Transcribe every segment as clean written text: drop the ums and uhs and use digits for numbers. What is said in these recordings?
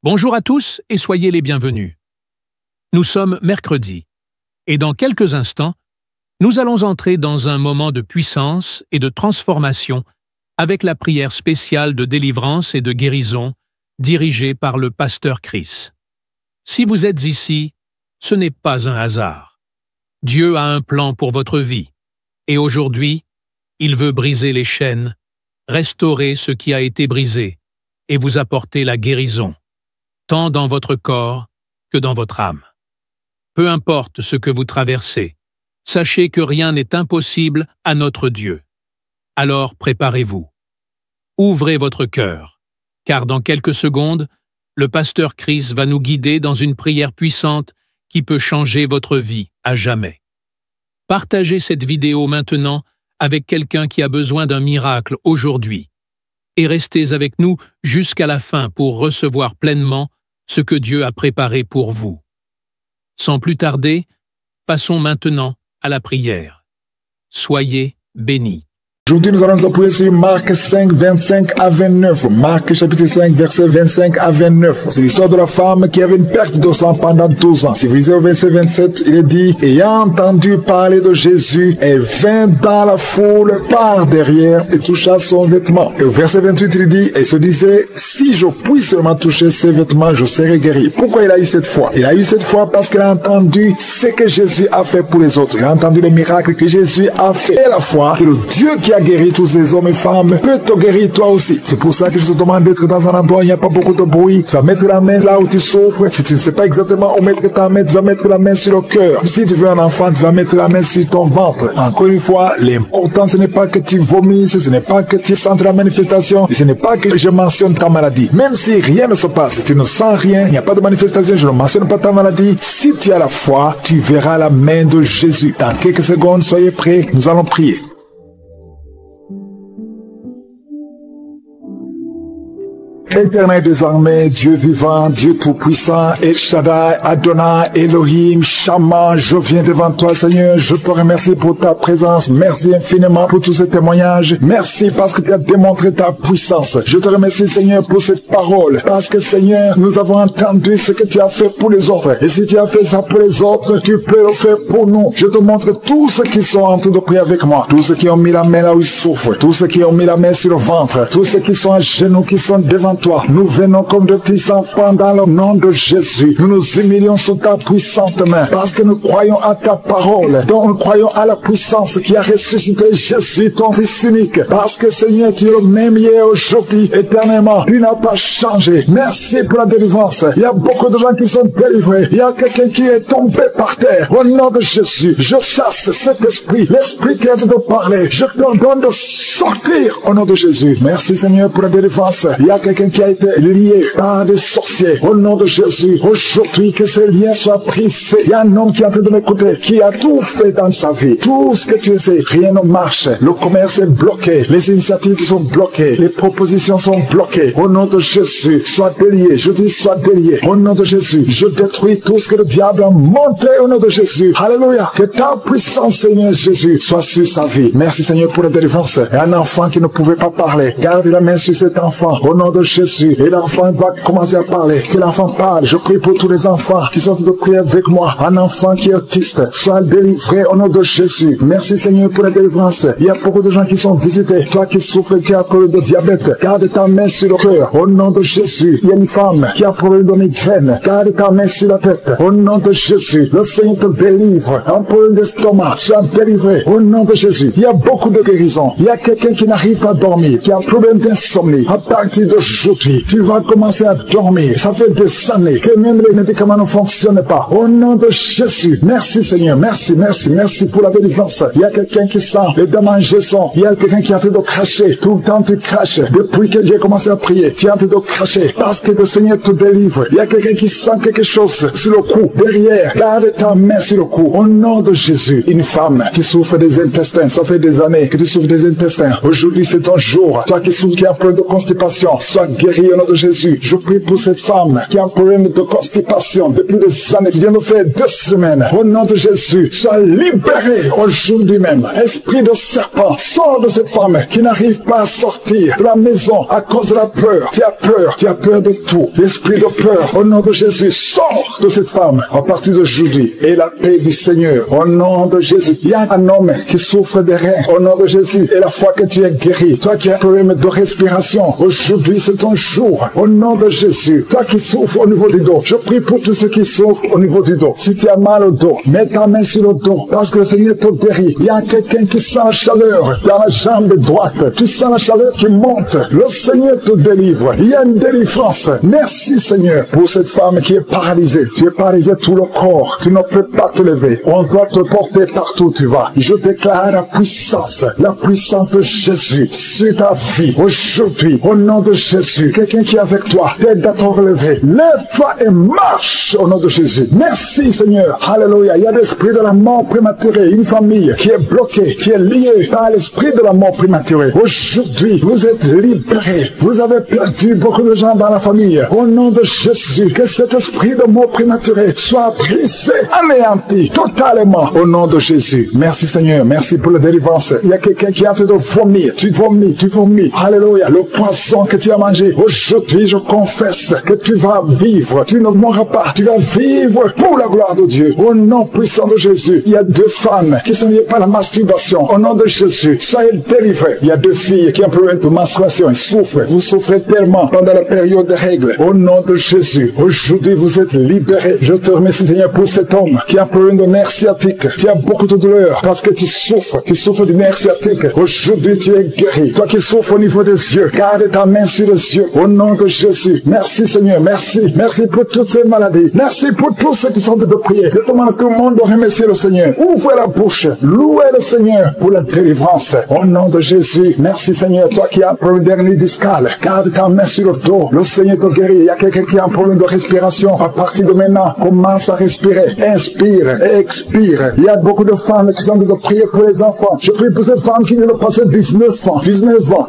Bonjour à tous et soyez les bienvenus. Nous sommes mercredi et dans quelques instants, nous allons entrer dans un moment de puissance et de transformation avec la prière spéciale de délivrance et de guérison dirigée par le pasteur Chris. Si vous êtes ici, ce n'est pas un hasard. Dieu a un plan pour votre vie et aujourd'hui, il veut briser les chaînes, restaurer ce qui a été brisé et vous apporter la guérison, tant dans votre corps que dans votre âme. Peu importe ce que vous traversez, sachez que rien n'est impossible à notre Dieu. Alors préparez-vous. Ouvrez votre cœur, car dans quelques secondes, le pasteur Chris va nous guider dans une prière puissante qui peut changer votre vie à jamais. Partagez cette vidéo maintenant avec quelqu'un qui a besoin d'un miracle aujourd'hui et restez avec nous jusqu'à la fin pour recevoir pleinement ce que Dieu a préparé pour vous. Sans plus tarder, passons maintenant à la prière. Soyez bénis. Aujourd'hui, nous allons nous appuyer sur Marc 5, 25 à 29. Marc chapitre 5, verset 25 à 29. C'est l'histoire de la femme qui avait une perte de sang pendant 12 ans. Si vous lisez au verset 27, il est dit, ayant entendu parler de Jésus, elle vint dans la foule par derrière et toucha son vêtement. Et au verset 28, il dit, elle se disait, si je puis seulement toucher ses vêtements, je serai guéri. Pourquoi il a eu cette foi? Il a eu cette foi parce qu'il a entendu ce que Jésus a fait pour les autres. Il a entendu les miracles que Jésus a fait. Et la foi que le Dieu qui a guéri tous les hommes et femmes peut te guérir toi aussi. C'est pour ça que je te demande d'être dans un endroit où il n'y a pas beaucoup de bruit. Tu vas mettre la main là où tu souffres. Si tu ne sais pas exactement où mettre ta main, tu vas mettre la main sur le cœur. Si tu veux un enfant, tu vas mettre la main sur ton ventre. Encore une fois, l'important ce n'est pas que tu vomisses, ce n'est pas que tu sentes la manifestation, et ce n'est pas que je mentionne ta maladie. Même si rien ne se passe, tu ne sens rien, il n'y a pas de manifestation, je ne mentionne pas ta maladie. Si tu as la foi, tu verras la main de Jésus. Dans quelques secondes, soyez prêts, nous allons prier. Éternel désormais, Dieu vivant, Dieu tout-puissant, El Shaddai, Adonai, Elohim, Shammah, je viens devant toi, Seigneur, je te remercie pour ta présence, merci infiniment pour tous ces témoignages, merci parce que tu as démontré ta puissance, je te remercie, Seigneur, pour cette parole, parce que, Seigneur, nous avons entendu ce que tu as fait pour les autres, et si tu as fait ça pour les autres, tu peux le faire pour nous. Je te montre tous ceux qui sont en train de prier avec moi, tous ceux qui ont mis la main là où ils souffrent, tous ceux qui ont mis la main sur le ventre, tous ceux qui sont à genoux, qui sont devant toi. Nous venons comme de petits enfants dans le nom de Jésus. Nous nous humilions sous ta puissante main parce que nous croyons à ta parole. Donc nous croyons à la puissance qui a ressuscité Jésus, ton Fils unique. Parce que Seigneur, tu es le même hier, aujourd'hui, éternellement. Tu n'as pas changé. Merci pour la délivrance. Il y a beaucoup de gens qui sont délivrés. Il y a quelqu'un qui est tombé par terre. Au nom de Jésus, je chasse cet esprit, l'esprit qui a de parler. Je te donne de sortir au nom de Jésus. Merci Seigneur pour la délivrance. Il y a quelqu'un qui a été lié par des sorciers. Au nom de Jésus, aujourd'hui, que ces liens soient brisés. Il y a un homme qui est en train de m'écouter, qui a tout fait dans sa vie. Tout ce que tu sais, rien ne marche. Le commerce est bloqué. Les initiatives sont bloquées. Les propositions sont bloquées. Au nom de Jésus, sois délié. Je dis, sois délié. Au nom de Jésus, je détruis tout ce que le diable a monté au nom de Jésus. Alléluia. Que ta puissance, Seigneur Jésus, soit sur sa vie. Merci, Seigneur, pour la délivrance. Et un enfant qui ne pouvait pas parler. Garde la main sur cet enfant. Au nom de Jésus. Et l'enfant va commencer à parler. Que l'enfant parle. Je prie pour tous les enfants qui sont de prier avec moi. Un enfant qui est autiste, soit délivré au nom de Jésus. Merci Seigneur pour la délivrance. Il y a beaucoup de gens qui sont visités. Toi qui souffres, qui as problème de diabète, garde ta main sur le cœur. Au nom de Jésus. Il y a une femme qui a problème de migraine. Garde ta main sur la tête. Au nom de Jésus. Le Seigneur te délivre. Un problème d'estomac, sois délivré. Au nom de Jésus. Il y a beaucoup de guérisons. Il y a quelqu'un qui n'arrive pas à dormir, qui a un problème d'insomnie. À partir d'aujourd'hui, tu vas commencer à dormir. Ça fait des années que même les médicaments ne fonctionnent pas. Au nom de Jésus. Merci Seigneur. Merci, merci, merci pour la délivrance. Il y a quelqu'un qui sent les démangeaisons. Il y a quelqu'un qui est en train de cracher. Tout le temps tu craches. Depuis que j'ai commencé à prier, tu es en train de cracher. Parce que le Seigneur te délivre. Il y a quelqu'un qui sent quelque chose sur le cou, derrière. Garde ta main sur le cou. Au nom de Jésus. Une femme qui souffre des intestins. Ça fait des années que tu souffres des intestins. Aujourd'hui c'est ton jour. Toi qui souffres, qui as un problème de constipation, sois guéri au nom de Jésus. Je prie pour cette femme qui a un problème de constipation depuis des années, qui vient de faire 2 semaines. Au nom de Jésus, sois libéré aujourd'hui même. Esprit de serpent, sors de cette femme qui n'arrive pas à sortir de la maison à cause de la peur. Tu as peur de tout. L'esprit de peur, au nom de Jésus, sors de cette femme à partir d'aujourd'hui. Et la paix du Seigneur, au nom de Jésus. Il y a un homme qui souffre des reins, au nom de Jésus. Et la fois que tu es guéri, toi qui as un problème de respiration, aujourd'hui c'est ton jour, au nom de Jésus. Toi qui souffres au niveau du dos, je prie pour tous ceux qui souffrent au niveau du dos. Si tu as mal au dos, mets ta main sur le dos, parce que le Seigneur te guérit. Il y a quelqu'un qui sent la chaleur dans la jambe droite. Tu sens la chaleur qui monte. Le Seigneur te délivre. Il y a une délivrance. Merci Seigneur pour cette femme qui est paralysée. Tu es paralysé tout le corps. Tu ne peux pas te lever. On doit te porter partout où tu vas. Je déclare la puissance de Jésus sur ta vie aujourd'hui, au nom de Jésus. Quelqu'un qui est avec toi, t'aide à te relever. Lève-toi et marche au nom de Jésus. Merci Seigneur. Alléluia. Il y a l'esprit de la mort prématurée, une famille qui est bloquée, qui est liée par l'esprit de la mort prématurée. Aujourd'hui, vous êtes libérés. Vous avez perdu beaucoup de gens dans la famille. Au nom de Jésus, que cet esprit de mort prématurée soit brisé, anéanti totalement au nom de Jésus. Merci Seigneur. Merci pour la délivrance. Il y a quelqu'un qui est en train de vomir. Tu vomis. Alléluia. Le poisson que tu as mangé. Aujourd'hui, je confesse que tu vas vivre. Tu ne mourras pas. Tu vas vivre pour la gloire de Dieu. Au nom puissant de Jésus. Il y a 2 femmes qui sont liées par la masturbation. Au nom de Jésus, soyez délivrés. Il y a 2 filles qui ont un problème de menstruation. Elles souffrent. Vous souffrez tellement pendant la période des règles. Au nom de Jésus, aujourd'hui, vous êtes libérés. Je te remercie, Seigneur, pour cet homme qui a un problème de nerf sciatique. Tu as beaucoup de douleur parce que tu souffres du nerf sciatique. Aujourd'hui, tu es guéri. Toi qui souffres au niveau des yeux, garde ta main sur les yeux. Au nom de Jésus. Merci, Seigneur. Merci. Merci pour toutes ces maladies. Merci pour tous ceux qui sont de prier. Je demande à tout le monde de remercier le Seigneur. Ouvrez la bouche. Louez le Seigneur pour la délivrance. Au nom de Jésus. Merci, Seigneur. Toi qui as un problème d'hernie discale, garde ta main sur le dos. Le Seigneur te guérit. Il y a quelqu'un qui a un problème de respiration. À partir de maintenant, commence à respirer. Inspire et expire. Il y a beaucoup de femmes qui sont de prier pour les enfants. Je prie pour cette femme qui vient de passer 19 ans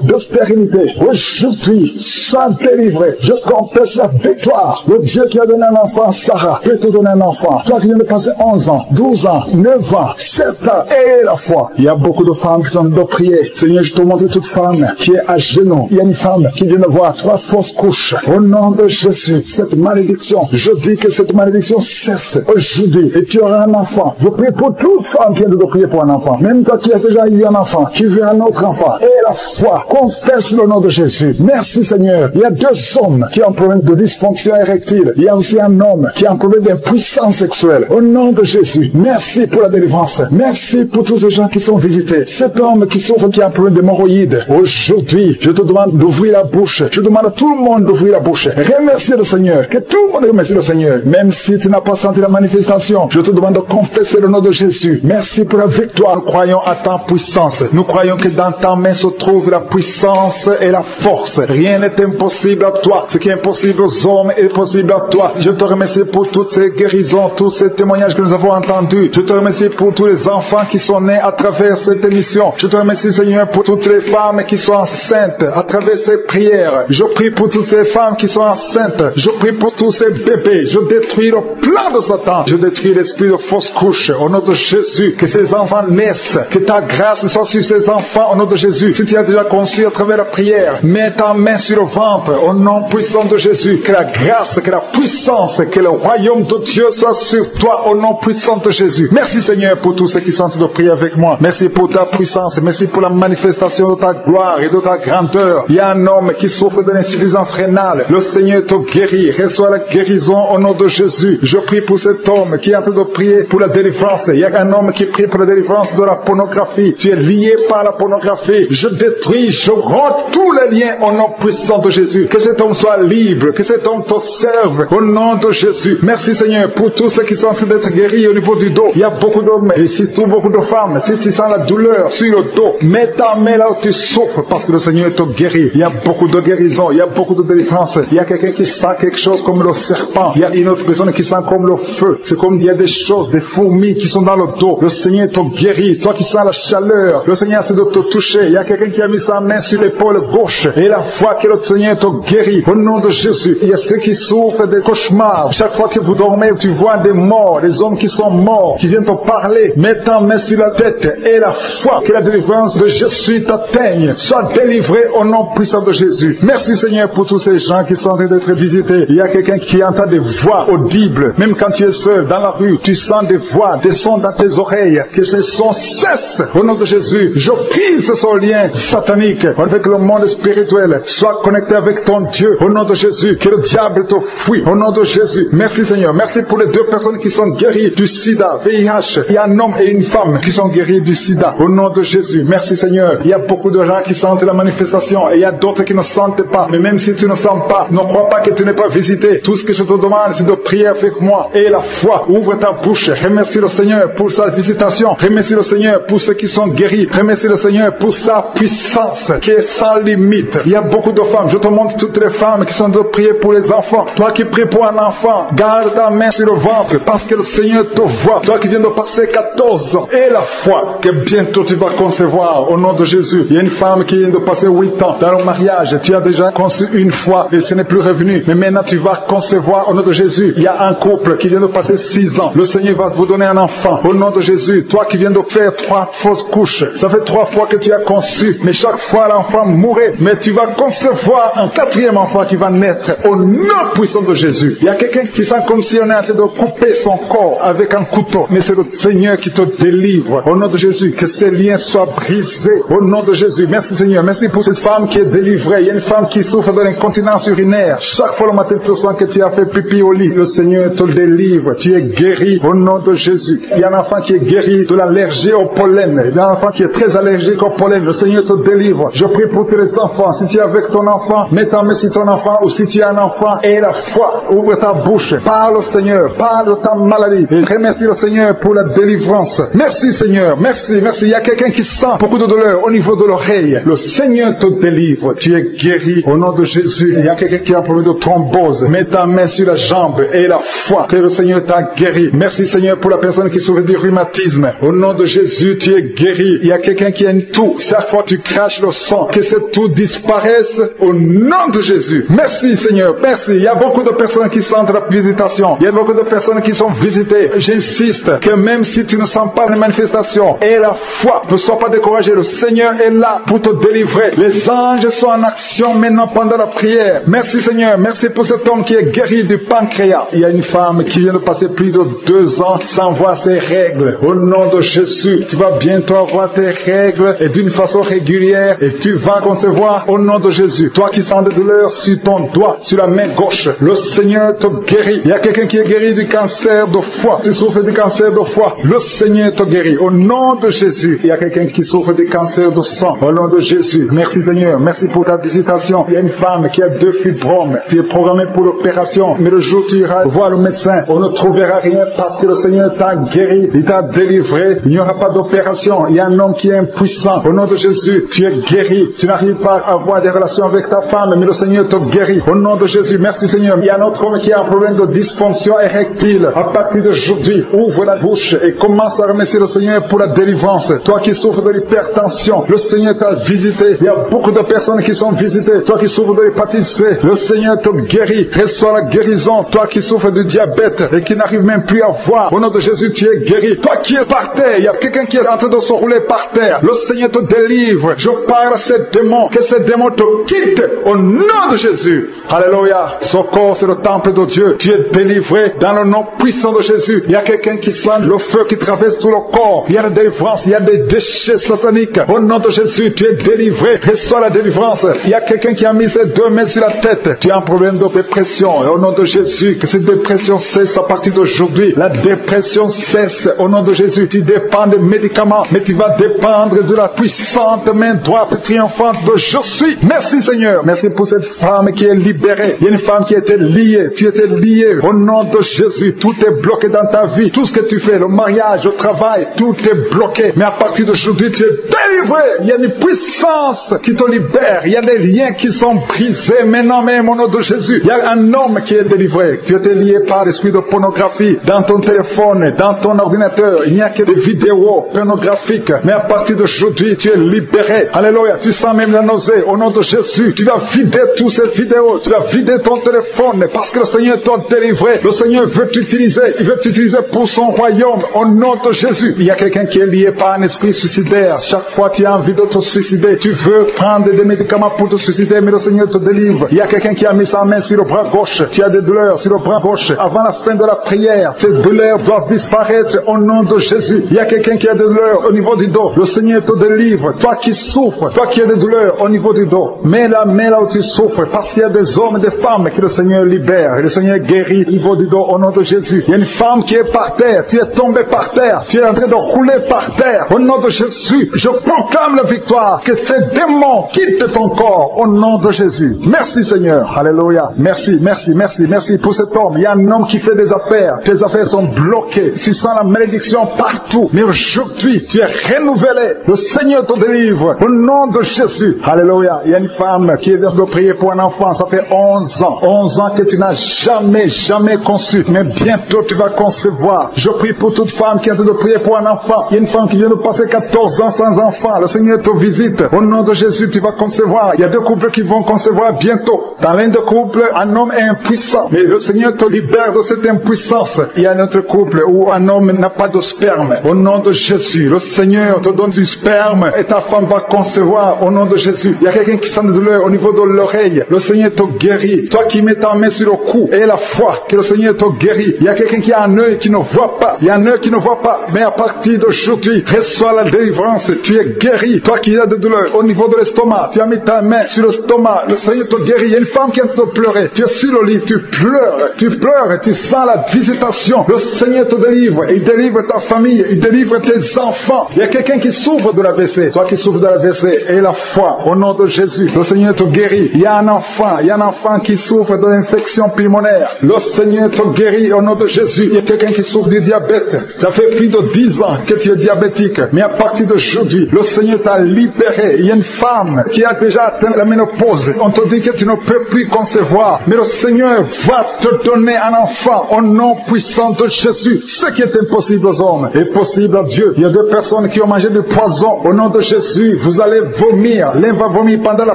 de stérilité. Aujourd'hui, sois délivré. Je confesse la victoire. Le Dieu qui a donné un enfant à Sarah peut te donner un enfant. Toi qui viens de passer 11 ans, 12 ans, 9 ans, 7 ans, et la foi. Il y a beaucoup de femmes qui sont de prier. Seigneur, je te montre toute femme qui est à genoux. Il y a une femme qui vient de voir 3 fausses couches. Au nom de Jésus, cette malédiction, je dis que cette malédiction cesse aujourd'hui et tu auras un enfant. Je prie pour toute femme qui vient de prier pour un enfant. Même toi qui as déjà eu un enfant, qui veut un autre enfant. Et la foi, confesse le nom de Jésus. Merci Seigneur. Il y a 2 hommes qui ont un problème de dysfonction érectile. Il y a aussi un homme qui a un problème d'impuissance sexuelle. Au nom de Jésus, merci pour la délivrance. Merci pour tous ces gens qui sont visités. Cet homme qui souffre, qui a un problème d'hémorroïdes. Aujourd'hui, je te demande d'ouvrir la bouche. Je demande à tout le monde d'ouvrir la bouche. Remercie le Seigneur. Que tout le monde remercie le Seigneur. Même si tu n'as pas senti la manifestation, je te demande de confesser le nom de Jésus. Merci pour la victoire. Nous croyons à ta puissance. Nous croyons que dans ta main se trouve la puissance et la force. Rien n'est impossible à toi. Ce qui est impossible aux hommes est possible à toi. Je te remercie pour toutes ces guérisons, tous ces témoignages que nous avons entendus. Je te remercie pour tous les enfants qui sont nés à travers cette émission. Je te remercie, Seigneur, pour toutes les femmes qui sont enceintes à travers ces prières. Je prie pour toutes ces femmes qui sont enceintes. Je prie pour tous ces bébés. Je détruis le plan de Satan. Je détruis l'esprit de fausse couche. Au nom de Jésus, que ces enfants naissent. Que ta grâce soit sur ces enfants au nom de Jésus. Si tu as déjà conçu à travers la prière, mets ta main sur le ventre au nom puissant de Jésus. Que la grâce, que la puissance, que le royaume de Dieu soit sur toi au nom puissant de Jésus. Merci Seigneur pour tous ceux qui sont en train de prier avec moi. Merci pour ta puissance. Merci pour la manifestation de ta gloire et de ta grandeur. Il y a un homme qui souffre de l'insuffisance rénale. Le Seigneur te guérit. Reçois la guérison au nom de Jésus. Je prie pour cet homme qui est en train de prier pour la délivrance. Il y a un homme qui prie pour la délivrance de la pornographie. Tu es lié par la pornographie. Je détruis, je romps tous les liens au nom puissant de Jésus. Que cet homme soit libre, que cet homme te serve au nom de Jésus. Merci Seigneur pour tous ceux qui sont en train d'être guéris au niveau du dos. Il y a beaucoup d'hommes et surtout beaucoup de femmes. Si tu sens la douleur sur le dos, mets ta main là où tu souffres parce que le Seigneur te guérit. Il y a beaucoup de guérison, il y a beaucoup de délivrance. Il y a quelqu'un qui sent quelque chose comme le serpent. Il y a une autre personne qui sent comme le feu. C'est comme il y a des choses, des fourmis qui sont dans le dos. Le Seigneur te guérit. Toi qui sens la chaleur, le Seigneur essaie de te toucher. Il y a quelqu'un qui a mis sa main sur l'épaule gauche et la foi que le Seigneur te guérit. Au nom de Jésus, il y a ceux qui souffrent des cauchemars. Chaque fois que vous dormez, tu vois des morts, des hommes qui sont morts, qui viennent te parler. Mets ta main sur la tête et la foi que la délivrance de Jésus t'atteigne. Sois délivré au nom puissant de Jésus. Merci Seigneur pour tous ces gens qui sont en train d'être visités. Il y a quelqu'un qui entend des voix audibles. Même quand tu es seul dans la rue, tu sens des voix, des sons dans tes oreilles. Que ces sons cessent. Au nom de Jésus, je brise ce lien satanique avec le monde spirituel. Sois connecté avec ton Dieu. Au nom de Jésus, que le diable te fuit. Au nom de Jésus. Merci Seigneur. Merci pour les 2 personnes qui sont guéries du sida, VIH. Il y a un homme et une femme qui sont guéris du sida. Au nom de Jésus. Merci Seigneur. Il y a beaucoup de gens qui sentent la manifestation et il y a d'autres qui ne sentent pas. Mais même si tu ne sens pas, ne crois pas que tu n'es pas visité. Tout ce que je te demande, c'est de prier avec moi. Et la foi, ouvre ta bouche. Remercie le Seigneur pour sa visitation. Remercie le Seigneur pour ceux qui sont guéris. Remercie le Seigneur pour sa puissance qui est sans limite. Il y a beaucoup de femmes. Je te montre toutes les femmes qui sont de prier pour les enfants. Toi qui pries pour un enfant, garde ta main sur le ventre parce que le Seigneur te voit. Toi qui viens de passer 14 ans. Et la foi que bientôt tu vas concevoir au nom de Jésus. Il y a une femme qui vient de passer 8 ans dans le mariage. Tu as déjà conçu une fois et ce n'est plus revenu. Mais maintenant tu vas concevoir au nom de Jésus. Il y a un couple qui vient de passer 6 ans. Le Seigneur va vous donner un enfant au nom de Jésus. Toi qui viens de faire 3 fausses couches. Ça fait 3 fois que tu as conçu. Mais chaque fois l'enfant mourait. Mais tu vas concevoir un 4e enfant qui va naître au nom puissant de Jésus. Il y a quelqu'un qui sent comme si on est en train de couper son corps avec un couteau. Mais c'est le Seigneur qui te délivre. Au nom de Jésus, que ces liens soient brisés. Au nom de Jésus. Merci Seigneur. Merci pour cette femme qui est délivrée. Il y a une femme qui souffre de l'incontinence urinaire. Chaque fois le matin, tu sens que tu as fait pipi au lit. Le Seigneur te délivre. Tu es guéri au nom de Jésus. Il y a un enfant qui est guéri de l'allergie au pollen. Il y a un enfant qui est très allergique au pollen. Le Seigneur te délivre. Je prie pour tous les enfants. Si tu es avec ton enfant, mets ta main sur ton enfant ou si tu es un enfant et la foi. Ouvre ta bouche. Parle au Seigneur. Parle de ta maladie. Et remercie le Seigneur pour la délivrance. Merci Seigneur. Merci. Merci. Il y a quelqu'un qui sent beaucoup de douleur au niveau de l'oreille. Le Seigneur te délivre. Tu es guéri au nom de Jésus. Il y a quelqu'un qui a un problème de thrombose. Mets ta main sur la jambe et la foi que le Seigneur t'a guéri. Merci Seigneur pour la personne qui souffre du rhumatisme. Au nom de Jésus, tu es guéri. Il y a quelqu'un qui a une toux. Chaque fois tu craches le sang, que cette toux disparaisse au nom de Jésus. Merci Seigneur. Merci. Il y a beaucoup de personnes qui sentent la visitation. Il y a beaucoup de personnes qui sont visitées. J'insiste que même si tu ne sens pas les manifestations et la foi, ne sois pas découragé. Le Seigneur est là pour te délivrer. Les anges sont en action maintenant pendant la prière. Merci Seigneur. Merci pour cet homme qui est guéri du pancréas. Il y a une femme qui vient de passer plus de 2 ans sans voir ses règles. Au nom de Jésus, tu vas bientôt avoir tes règles et d'une façon régulière et tu vas concevoir au nom de Jésus. Toi qui sens des douleurs sur ton doigt, sur la main gauche, le Seigneur te guérit. Il y a quelqu'un qui est guéri du cancer de foie. Tu souffres du cancer de foie. Le Seigneur te guérit. Au nom de Jésus. Il y a quelqu'un qui souffre du cancer de sang. Au nom de Jésus. Merci Seigneur. Merci pour ta visitation. Il y a une femme qui a 2 fibromes. Tu es programmé pour l'opération. Mais le jour où tu iras voir le médecin, on ne trouvera rien parce que le Seigneur t'a guéri. Il t'a délivré. Il n'y aura pas d'opération. Il y a un homme qui est impuissant. Au nom de Jésus, tu es guéri. Tu n'arrives pas à avoir des relations avec ta femme, mais le Seigneur te guérit. Au nom de Jésus. Merci Seigneur. Il y a un autre homme qui a un problème de dysfonction érectile. À partir d'aujourd'hui, ouvre la bouche et commence à remercier le Seigneur pour la délivrance. Toi qui souffres de l'hypertension, le Seigneur t'a visité. Il y a beaucoup de personnes qui sont visitées. Toi qui souffres de l'hépatite C, le Seigneur te guérit. Reçois la guérison. Toi qui souffres du diabète et qui n'arrive même plus à voir, au nom de Jésus, tu es guéri. Toi qui es par terre, il y a quelqu'un qui est en train de se rouler par terre. Le Seigneur te délivre. Je parle à ces démons, que ces démons te quittent au nom de Jésus. Alléluia. Ce corps, c'est le temple de Dieu. Tu es délivré dans le nom puissant de Jésus. Il y a quelqu'un qui sent le feu qui traverse tout le corps. Il y a la délivrance. Il y a des déchets sataniques. Au nom de Jésus, tu es délivré. Reçois la délivrance. Il y a quelqu'un qui a mis ses 2 mains sur la tête. Tu as un problème de dépression. Et au nom de Jésus, que cette dépression cesse à partir d'aujourd'hui. La dépression cesse au nom de Jésus. Tu dépends des médicaments, mais tu vas dépendre de la puissante main droite triomphante de Je suis. Merci Seigneur. Merci pour cette femme qui est libérée. Il y a une femme qui était liée. Tu étais lié. Au nom de Jésus, tout est bloqué dans ta vie. Tout ce que tu fais, le mariage, le travail, tout est bloqué. Mais à partir d'aujourd'hui, tu es délivré. Il y a une puissance qui te libère. Il y a des liens qui sont brisés maintenant même au nom de Jésus. Il y a un homme qui est délivré. Tu étais lié par l'esprit de pornographie dans ton téléphone, dans ton ordinateur. Il n'y a que des vidéos pornographiques. Mais à partir d'aujourd'hui, tu es libéré. Alléluia. Tu sens même la nausée. Au nom de Jésus, Jésus, tu vas vider tous ces vidéos, tu vas vider ton téléphone parce que le Seigneur t'a délivré. Le Seigneur veut t'utiliser, il veut t'utiliser pour son royaume au nom de Jésus. Il y a quelqu'un qui est lié par un esprit suicidaire. Chaque fois tu as envie de te suicider, tu veux prendre des médicaments pour te suicider, mais le Seigneur te délivre. Il y a quelqu'un qui a mis sa main sur le bras gauche, tu as des douleurs sur le bras gauche. Avant la fin de la prière, ces douleurs doivent disparaître au nom de Jésus. Il y a quelqu'un qui a des douleurs au niveau du dos, le Seigneur te délivre. Toi qui souffres, toi qui as des douleurs au niveau du dos, mets la main là où tu souffres, parce qu'il y a des hommes et des femmes que le Seigneur libère, et le Seigneur guérit au niveau du dos au nom de Jésus. Il y a une femme qui est par terre, tu es tombé par terre, tu es en train de rouler par terre, au nom de Jésus, je proclame la victoire, que ces démons quittent ton corps au nom de Jésus. Merci Seigneur, alléluia, merci, merci, merci, merci pour cet homme. Il y a un homme qui fait des affaires, tes affaires sont bloquées, tu sens la malédiction partout, mais aujourd'hui tu es renouvelé, le Seigneur te délivre au nom de Jésus, alléluia. Il y a une femme qui vient de prier pour un enfant, ça fait 11 ans que tu n'as jamais conçu, mais bientôt tu vas concevoir. Je prie pour toute femme qui est en train de prier pour un enfant. Il y a une femme qui vient de passer 14 ans sans enfant, le Seigneur te visite, au nom de Jésus tu vas concevoir. Il y a 2 couples qui vont concevoir bientôt. Dans l'un des couples, un homme est impuissant, mais le Seigneur te libère de cette impuissance. Il y a un autre couple où un homme n'a pas de sperme, au nom de Jésus, le Seigneur te donne du sperme et ta femme va concevoir au nom de Jésus. Il y a quelqu'un qui sent de douleur au niveau de l'oreille, le Seigneur te guérit. Toi qui mets ta main sur le cou et la foi que le Seigneur te guérit. Il y a quelqu'un qui a un œil qui ne voit pas, il y a un œil qui ne voit pas, mais à partir d'aujourd'hui, reçois la délivrance, tu es guéri. Toi qui as de douleur au niveau de l'estomac, tu as mis ta main sur l'estomac, le Seigneur te guérit. Il y a une femme qui est en train de pleurer, tu es sur le lit, tu pleures et tu sens la visitation. Le Seigneur te délivre, et il délivre ta famille, il délivre tes enfants. Il y a quelqu'un qui souffre de l'AVC, toi qui souffres de l'AVC, et la foi au nom de Jésus, le Seigneur te guérit. Il y a un enfant qui souffre de l'infection pulmonaire, le Seigneur te guérit au nom de Jésus. Il y a quelqu'un qui souffre du diabète, ça fait plus de 10 ans que tu es diabétique, mais à partir d'aujourd'hui, le Seigneur t'a libéré. Il y a une femme qui a déjà atteint la ménopause, on te dit que tu ne peux plus concevoir, mais le Seigneur va te donner un enfant au nom puissant de Jésus. Ce qui est impossible aux hommes est possible à Dieu. Il y a 2 personnes qui ont mangé du poison, au nom de Jésus, vous allez vomir. L'un va vomir pendant la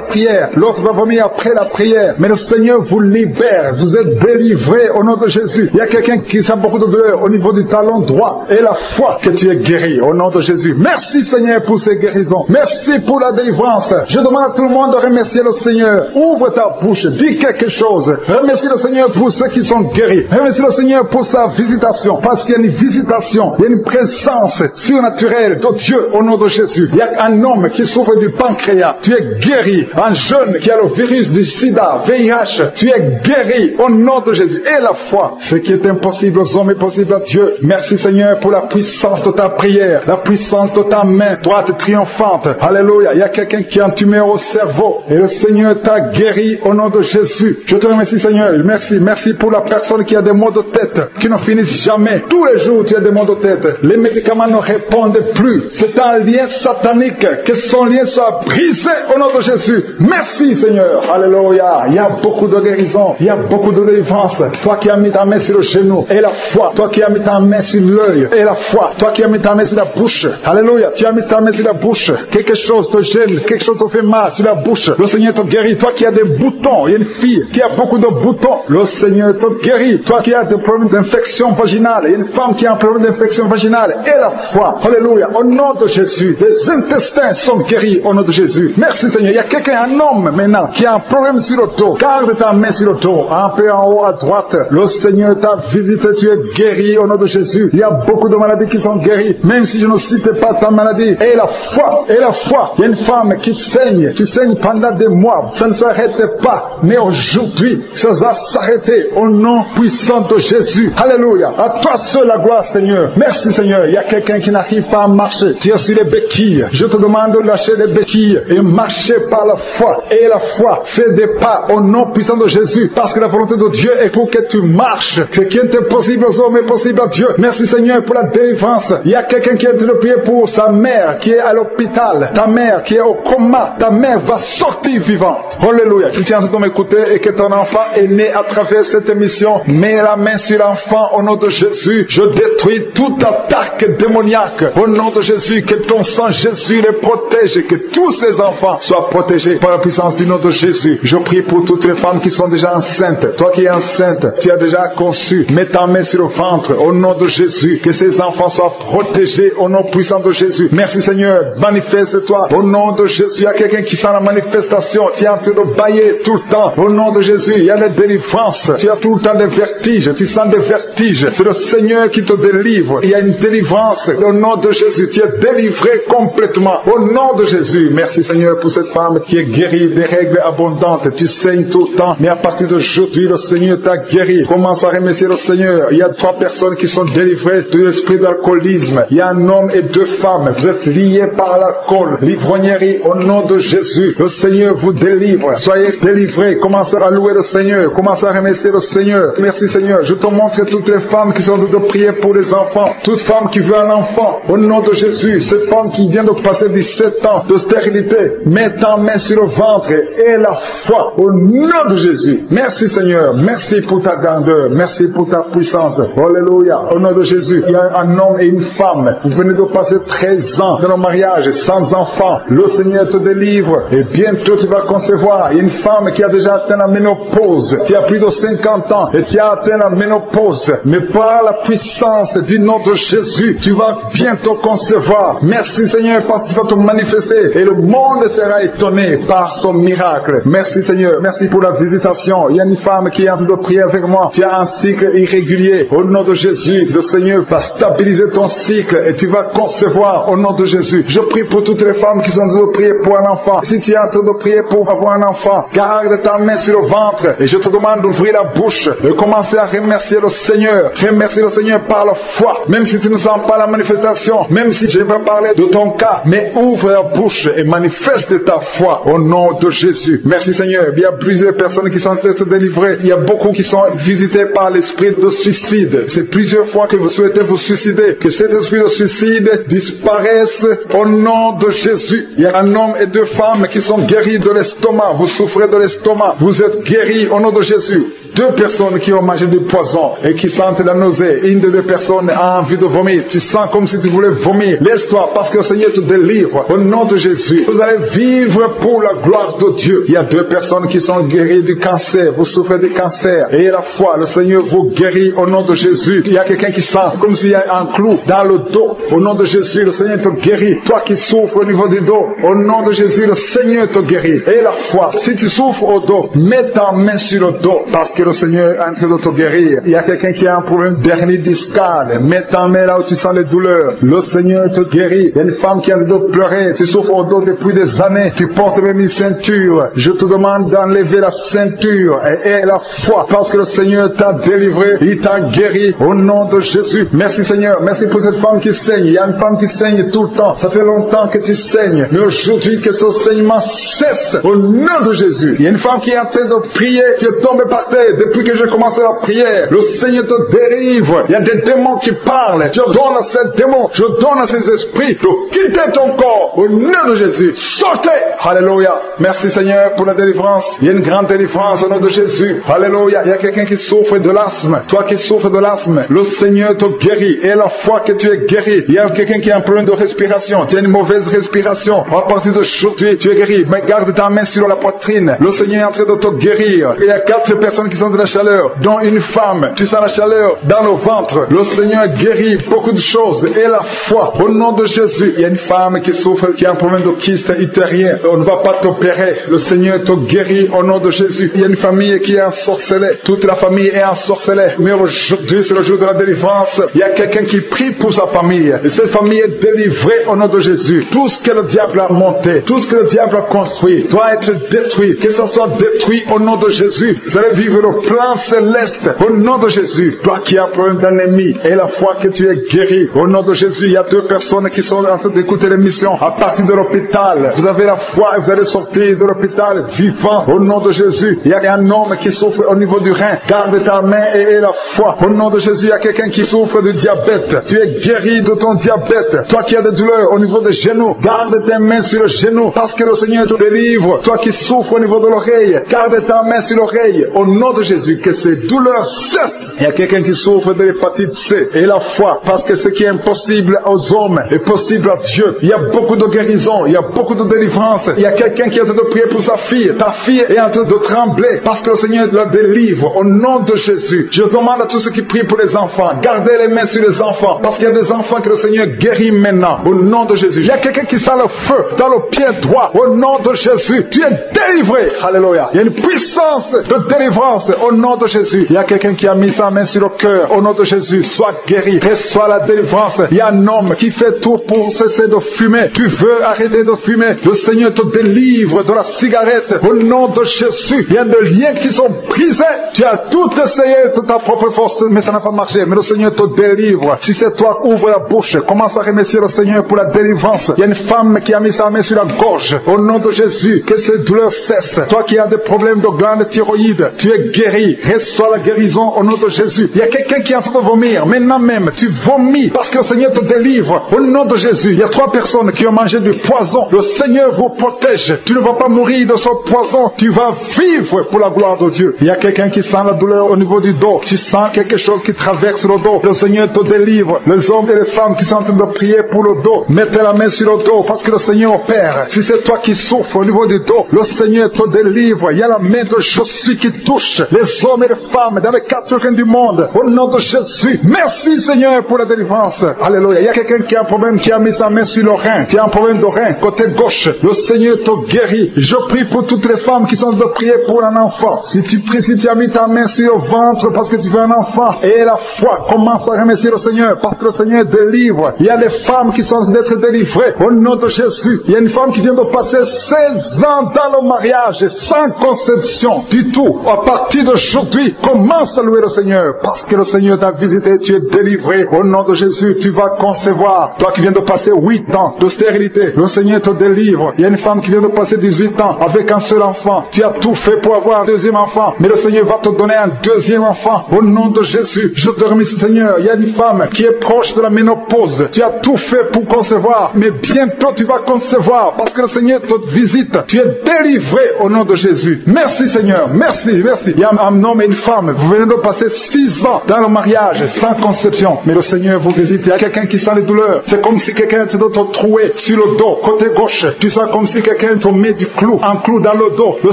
prière, l'autre va vomir après la prière, mais le Seigneur vous libère, vous êtes délivrés au nom de Jésus. Il y a quelqu'un qui sent beaucoup de douleur au niveau du talon droit, et la foi que tu es guéri au nom de Jésus. Merci Seigneur pour ces guérisons, merci pour la délivrance. Je demande à tout le monde de remercier le Seigneur. Ouvre ta bouche, dis quelque chose, remercie le Seigneur pour ceux qui sont guéris, remercie le Seigneur pour sa visitation, parce qu'il y a une visitation, il y a une présence surnaturelle de Dieu au nom de Jésus. Il y a un homme qui souffre du pancréas, tu es guéri. Un jeune qui a le virus du sida, VIH, tu es guéri au nom de Jésus. Et la foi, ce qui est impossible aux hommes est possible à Dieu. Merci Seigneur pour la puissance de ta prière, la puissance de ta main droite triomphante. Alléluia. Il y a quelqu'un qui a un tumeur au cerveau et le Seigneur t'a guéri au nom de Jésus. Je te remercie Seigneur. Merci pour la personne qui a des maux de tête qui ne finissent jamais. Tous les jours tu as des maux de tête. Les médicaments ne répondent plus. C'est un lien satanique. Que son lien soit brisé au nom de Jésus. Merci Seigneur. Alléluia. Il y a beaucoup de guérison. Il y a beaucoup de délivrance. Toi qui as mis ta main sur le genou et la foi. Toi qui as mis ta main sur l'œil et la foi. Toi qui as mis ta main sur la bouche. Alléluia. Tu as mis ta main sur la bouche. Quelque chose te gêne. Quelque chose te fait mal sur la bouche. Le Seigneur te guérit. Toi qui as des boutons. Il y a une fille qui a beaucoup de boutons. Le Seigneur te guérit. Toi qui as des problèmes d'infection vaginale. Il y a une femme qui a un problème d'infection vaginale. Et la foi. Alléluia. Au nom de Jésus. Les intestins sont guéris au nom de Jésus. Merci Seigneur. Il y a quelqu'un, un homme maintenant, qui a un problème sur le dos. Garde ta main sur le dos. Un peu en haut à droite. Le Seigneur t'a visité. Tu es guéri au nom de Jésus. Il y a beaucoup de maladies qui sont guéries. Même si je ne cite pas ta maladie. Et la foi. Et la foi. Il y a une femme qui saigne. Tu saignes pendant des mois. Ça ne s'arrête pas. Mais aujourd'hui, ça va s'arrêter au nom puissant de Jésus. Alléluia. À toi seul la gloire, Seigneur. Merci, Seigneur. Il y a quelqu'un qui n'arrive pas à marcher. Tu es sur les béquilles. Je te demande de lâcher les béquilles et marcher par la foi. Et la foi, fais des pas au nom puissant de Jésus. Parce que la volonté de Dieu est pour que tu marches. Ce qui est impossible aux hommes est possible à Dieu. Merci, Seigneur, pour la délivrance. Il y a quelqu'un qui est en train de prier pour sa mère qui est à l'hôpital. Ta mère qui est au coma. Ta mère va sortir vivante. Alléluia. Tu tiens à m'écouter et que ton enfant est né à travers cette émission. Mets la main sur l'enfant au nom de Jésus. Je détruis toute attaque démoniaque. Au nom de Jésus, que ton sang Jésus les protège et que tous ces enfants soient protégés par la la puissance du nom de Jésus. Je prie pour toutes les femmes qui sont déjà enceintes. Toi qui es enceinte, tu as déjà conçu. Mets ta main sur le ventre au nom de Jésus. Que ces enfants soient protégés au nom puissant de Jésus. Merci Seigneur. Manifeste-toi au nom de Jésus. Il y a quelqu'un qui sent la manifestation. Tu es en train de bailler tout le temps. Au nom de Jésus, il y a des délivrances. Tu as tout le temps des vertiges. Tu sens des vertiges. C'est le Seigneur qui te délivre. Il y a une délivrance. Au nom de Jésus, tu es délivré complètement. Au nom de Jésus. Merci Seigneur pour cette femme qui est guérie des règles abondantes. Tu saignes tout le temps. Mais à partir d'aujourd'hui, le Seigneur t'a guéri. Commence à remercier le Seigneur. Il y a 3 personnes qui sont délivrées de l'esprit d'alcoolisme. Il y a un homme et 2 femmes. Vous êtes liés par l'alcool. L'ivrognerie, au nom de Jésus. Le Seigneur vous délivre. Soyez délivrés. Commencez à louer le Seigneur. Commencez à remercier le Seigneur. Merci Seigneur. Je te montre toutes les femmes qui sont en train de prier pour les enfants. Toute femme qui veut un enfant. Au nom de Jésus. Cette femme qui vient de passer 17 ans de stérilité. Mets ta main sur le ventre et la foi. Au nom de Jésus. Merci Seigneur. Merci pour ta grandeur. Merci pour ta puissance. Alléluia. Au nom de Jésus. Il y a un homme et une femme. Vous venez de passer 13 ans dans le mariage sans enfant. Le Seigneur te délivre. Et bientôt tu vas concevoir. Il y a une femme qui a déjà atteint la ménopause. Tu as plus de 50 ans et tu as atteint la ménopause. Mais par la puissance du nom de Jésus, tu vas bientôt concevoir. Merci Seigneur parce que tu vas te manifester. Et le monde sera étonné par son miracle. Merci Seigneur. Merci pour la visitation. Il y a une femme qui est en train de prier avec moi. Tu as un cycle irrégulier. Au nom de Jésus, le Seigneur va stabiliser ton cycle et tu vas concevoir au nom de Jésus. Je prie pour toutes les femmes qui sont en train de prier pour un enfant. Si tu es en train de prier pour avoir un enfant, garde ta main sur le ventre et je te demande d'ouvrir la bouche et commencer à remercier le Seigneur. Remercier le Seigneur par la foi. Même si tu ne sens pas la manifestation, même si je ne vais pas parler de ton cas, mais ouvre la bouche et manifeste ta foi au nom de Jésus. Merci Seigneur. Il y a plusieurs personnes qui sont en train de délivrer. Il y a beaucoup qui sont visités par l'esprit de suicide. C'est plusieurs fois que vous souhaitez vous suicider. Que cet esprit de suicide disparaisse au nom de Jésus. Il y a un homme et 2 femmes qui sont guéris de l'estomac. Vous souffrez de l'estomac. Vous êtes guéris au nom de Jésus. 2 personnes qui ont mangé du poison et qui sentent la nausée. Une des 2 personnes a envie de vomir. Tu sens comme si tu voulais vomir. Laisse-toi parce que le Seigneur te délivre. Au nom de Jésus. Vous allez vivre pour la gloire de Dieu. Il y a 2 personnes qui sont guéries du cancer. Vous souffrez du cancer. Et la foi, le Seigneur vous guérit au nom de Jésus. Il y a quelqu'un qui sent comme s'il y a un clou dans le dos. Au nom de Jésus, le Seigneur te guérit. Toi qui souffres au niveau du dos, au nom de Jésus, le Seigneur te guérit. Et la foi, si tu souffres au dos, mets ta main sur le dos parce que le Seigneur est en train de te guérir. Il y a quelqu'un qui a un problème d'hernie discale. Mets ta main là où tu sens les douleurs. Le Seigneur te guérit. Il y a une femme qui a de pleurer. Tu souffres au dos depuis des années. Tu portes même une ceinture. Je te demande d'enlever la ceinture et la foi parce que le Seigneur t'a délivré. Il t'a guéri au nom de Jésus. Merci Seigneur. Merci pour cette femme qui saigne. Il y a une femme qui saigne tout le temps. Ça fait longtemps que tu saignes. Mais aujourd'hui que ce saignement cesse au nom de Jésus. Il y a une femme qui est en train de prier. Tu es tombé par terre depuis que j'ai commencé la prière. Le Seigneur te délivre. Il y a des démons qui parlent. Je donne à ces démons. Je donne à ces esprits de quitter ton corps au nom de Jésus. Sortez. Alléluia. Merci Seigneur pour la délivrance. Il y a une grande délivrance au nom de Jésus. Alléluia. Il y a quelqu'un qui souffre de l'asthme. Toi qui souffres de l'asthme, le Seigneur te guérit. Et la foi que tu es guéri. Il y a quelqu'un qui a un problème de respiration. Tu as une mauvaise respiration. À partir d'aujourd'hui, tu es guéri. Mais garde ta main sur la poitrine. Le Seigneur est en train de te guérir. Il y a 4 personnes qui sont de la chaleur, dont une femme. Tu sens la chaleur dans le ventre. Le Seigneur guérit beaucoup de choses. Et la foi, au nom de Jésus. Il y a une femme qui souffre, qui a un problème de kyste utérien. On ne va pas t'opérer. Le Seigneur te guérit au nom de Jésus. Il y a une famille qui est ensorcelée. Toute la famille est ensorcelée. Mais aujourd'hui, c'est le jour de la délivrance. Il y a quelqu'un qui prie pour sa famille. Et cette famille est délivrée au nom de Jésus. Tout ce que le diable a monté, tout ce que le diable a construit, doit être détruit. Que ça soit détruit au nom de Jésus. Vous allez vivre le plan céleste au nom de Jésus. Toi qui as un problème d'ennemi et la foi que tu es guéri. Au nom de Jésus, il y a 2 personnes qui sont en train d'écouter l'émission à partir de l'hôpital. Vous avez la foi et vous allez sortir de l'hôpital vivant. Au nom de Jésus, il y a un homme qui souffre au niveau du rein. Garde ta main et la foi. Au nom de Jésus, il y a quelqu'un qui souffre de diabète. Tu es guéri de ton diabète. Toi qui as des douleurs au niveau des genoux, garde tes mains sur le genou parce que le Seigneur te délivre. Toi qui souffres au niveau de l'oreille, garde ta main sur l'oreille. Au nom de Jésus, que ces douleurs cessent. Il y a quelqu'un qui souffre de l'hépatite C et la foi parce que ce qui est impossible aux hommes est possible à Dieu. Il y a beaucoup de guérison, il y a beaucoup de délivrance. Il y a quelqu'un quelqu'un qui est en train de prier pour sa fille. Ta fille est en train de trembler parce que le Seigneur la délivre au nom de Jésus. Je demande à tous ceux qui prient pour les enfants, gardez les mains sur les enfants parce qu'il y a des enfants que le Seigneur guérit maintenant au nom de Jésus. Il y a quelqu'un qui sent le feu dans le pied droit au nom de Jésus. Tu es délivré. Alléluia. Il y a une puissance de délivrance au nom de Jésus. Il y a quelqu'un qui a mis sa main sur le cœur au nom de Jésus. Sois guéri. Reçois la délivrance. Il y a un homme qui fait tout pour cesser de fumer. Tu veux arrêter de fumer. Le Seigneur te délivre de la cigarette au nom de Jésus. Il y a des liens qui sont brisés. Tu as tout essayé de ta propre force, mais ça n'a pas marché. Mais le Seigneur te délivre. Si c'est toi, ouvre la bouche. Commence à remercier le Seigneur pour la délivrance. Il y a une femme qui a mis sa main sur la gorge. Au nom de Jésus, que ces douleurs cessent. Toi qui as des problèmes de glande thyroïde, tu es guéri. Reçois la guérison au nom de Jésus. Il y a quelqu'un qui est en train de vomir. Maintenant même, tu vomis parce que le Seigneur te délivre. Au nom de Jésus, il y a 3 personnes qui ont mangé du poison. Le Seigneur vous protège. Tu ne vas pas mourir de ce poison. Tu vas vivre pour la gloire de Dieu. Il y a quelqu'un qui sent la douleur au niveau du dos. Tu sens quelque chose qui traverse le dos. Le Seigneur te délivre. Les hommes et les femmes qui sont en train de prier pour le dos, mettez la main sur le dos parce que le Seigneur opère. Si c'est toi qui souffres au niveau du dos, le Seigneur te délivre. Il y a la main de Jésus qui touche les hommes et les femmes dans les 4 coins du monde. Au nom de Jésus. Merci Seigneur pour la délivrance. Alléluia. Il y a quelqu'un qui a un problème, qui a mis sa main sur le rein. Tu as un problème de rein, côté gauche. Le Seigneur te guérit. Je prie pour toutes les femmes qui sont en train de prier pour un enfant. Si tu pries, si tu as mis ta main sur le ventre parce que tu veux un enfant, et la foi, commence à remercier le Seigneur parce que le Seigneur délivre. Il y a des femmes qui sont en train d'être délivrées au nom de Jésus. Il y a une femme qui vient de passer 16 ans dans le mariage sans conception du tout. À partir d'aujourd'hui, commence à louer le Seigneur parce que le Seigneur t'a visité, tu es délivré. Au nom de Jésus, tu vas concevoir. Toi qui viens de passer 8 ans de stérilité, le Seigneur te délivre. Il y a une femme qui vient de passer 18 ans avec un seul enfant. Tu as tout fait pour avoir un deuxième enfant, mais le Seigneur va te donner un deuxième enfant. Au nom de Jésus, je te remercie Seigneur. Il y a une femme qui est proche de la ménopause. Tu as tout fait pour concevoir, mais bientôt tu vas concevoir parce que le Seigneur te visite. Tu es délivré au nom de Jésus. Merci Seigneur. Merci, merci. Il y a un homme et une femme. Vous venez de passer 6 ans dans le mariage sans conception, mais le Seigneur vous visite. Il y a quelqu'un qui sent les douleurs. C'est comme si quelqu'un te troué sur le dos, côté gauche. Tu sens comme si quelqu'un te met du clou, un clou dans le dos. Le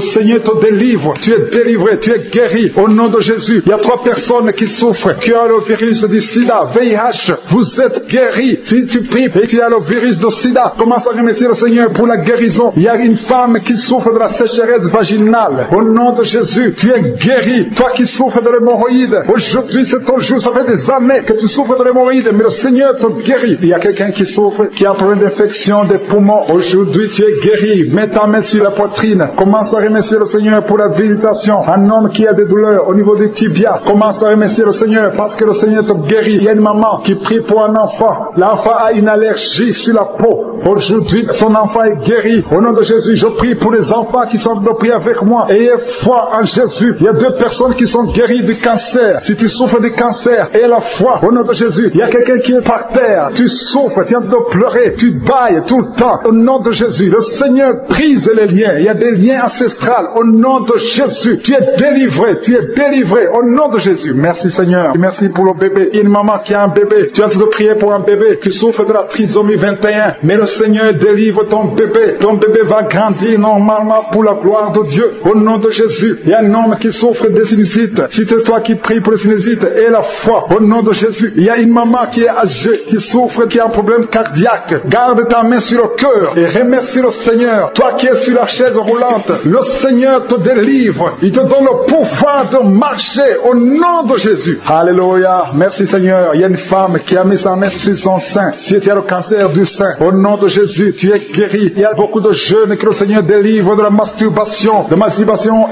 Seigneur te délivre. Tu es délivré, tu es guéri au nom de Jésus. Il y a 3 personnes qui souffrent, qui ont le virus du sida, VIH. Vous êtes guéris. Si tu pries et tu as le virus du sida, commence à remercier le Seigneur pour la guérison. Il y a une femme qui souffre de la sécheresse vaginale. Au nom de Jésus, tu es guéri. Toi qui souffres de l'hémorroïde, aujourd'hui c'est ton jour. Ça fait des années que tu souffres de l'hémorroïde, mais le Seigneur te guérit. Il y a quelqu'un qui souffre, qui a un problème d'infection des poumons. Aujourd'hui tu es guéri. Mets ta main sur la poitrine. Commence à remercier le Seigneur pour la visitation. Un homme qui a des douleurs au niveau du tibia, commence à remercier le Seigneur parce que le Seigneur te guérit. Il y a une maman qui prie pour un enfant. L'enfant a une allergie sur la peau. Aujourd'hui, son enfant est guéri. Au nom de Jésus, je prie pour les enfants qui sont en train de prier avec moi. Ayez foi en Jésus. Il y a 2 personnes qui sont guéries du cancer. Si tu souffres du cancer, aie la foi. Au nom de Jésus, il y a quelqu'un qui est par terre. Tu souffres, tu es en train de pleurer, tu bailles tout le temps. Au nom de Jésus, le Seigneur brise les liens. Il y a des liens ancestrales. Au nom de Jésus, tu es délivré. Tu es délivré. Au nom de Jésus. Merci Seigneur. Merci pour le bébé. Il y a une maman qui a un bébé. Tu es en train de prier pour un bébé qui souffre de la trisomie 21. Mais le Seigneur délivre ton bébé. Ton bébé va grandir normalement pour la gloire de Dieu. Au nom de Jésus. Il y a un homme qui souffre de sinusite. Si c'est toi qui pries pour le sinusite, aie la foi. Au nom de Jésus. Il y a une maman qui est âgée, qui souffre, qui a un problème cardiaque. Garde ta main sur le cœur et remercie le Seigneur. Toi qui es sur la chaise roulante, le Seigneur te délivre. Il te donne le pouvoir de marcher au nom de Jésus. Alléluia. Merci Seigneur. Il y a une femme qui a mis sa main sur son sein. Si tu as le cancer du sein, au nom de Jésus, tu es guéri. Il y a beaucoup de jeunes que le Seigneur délivre de la masturbation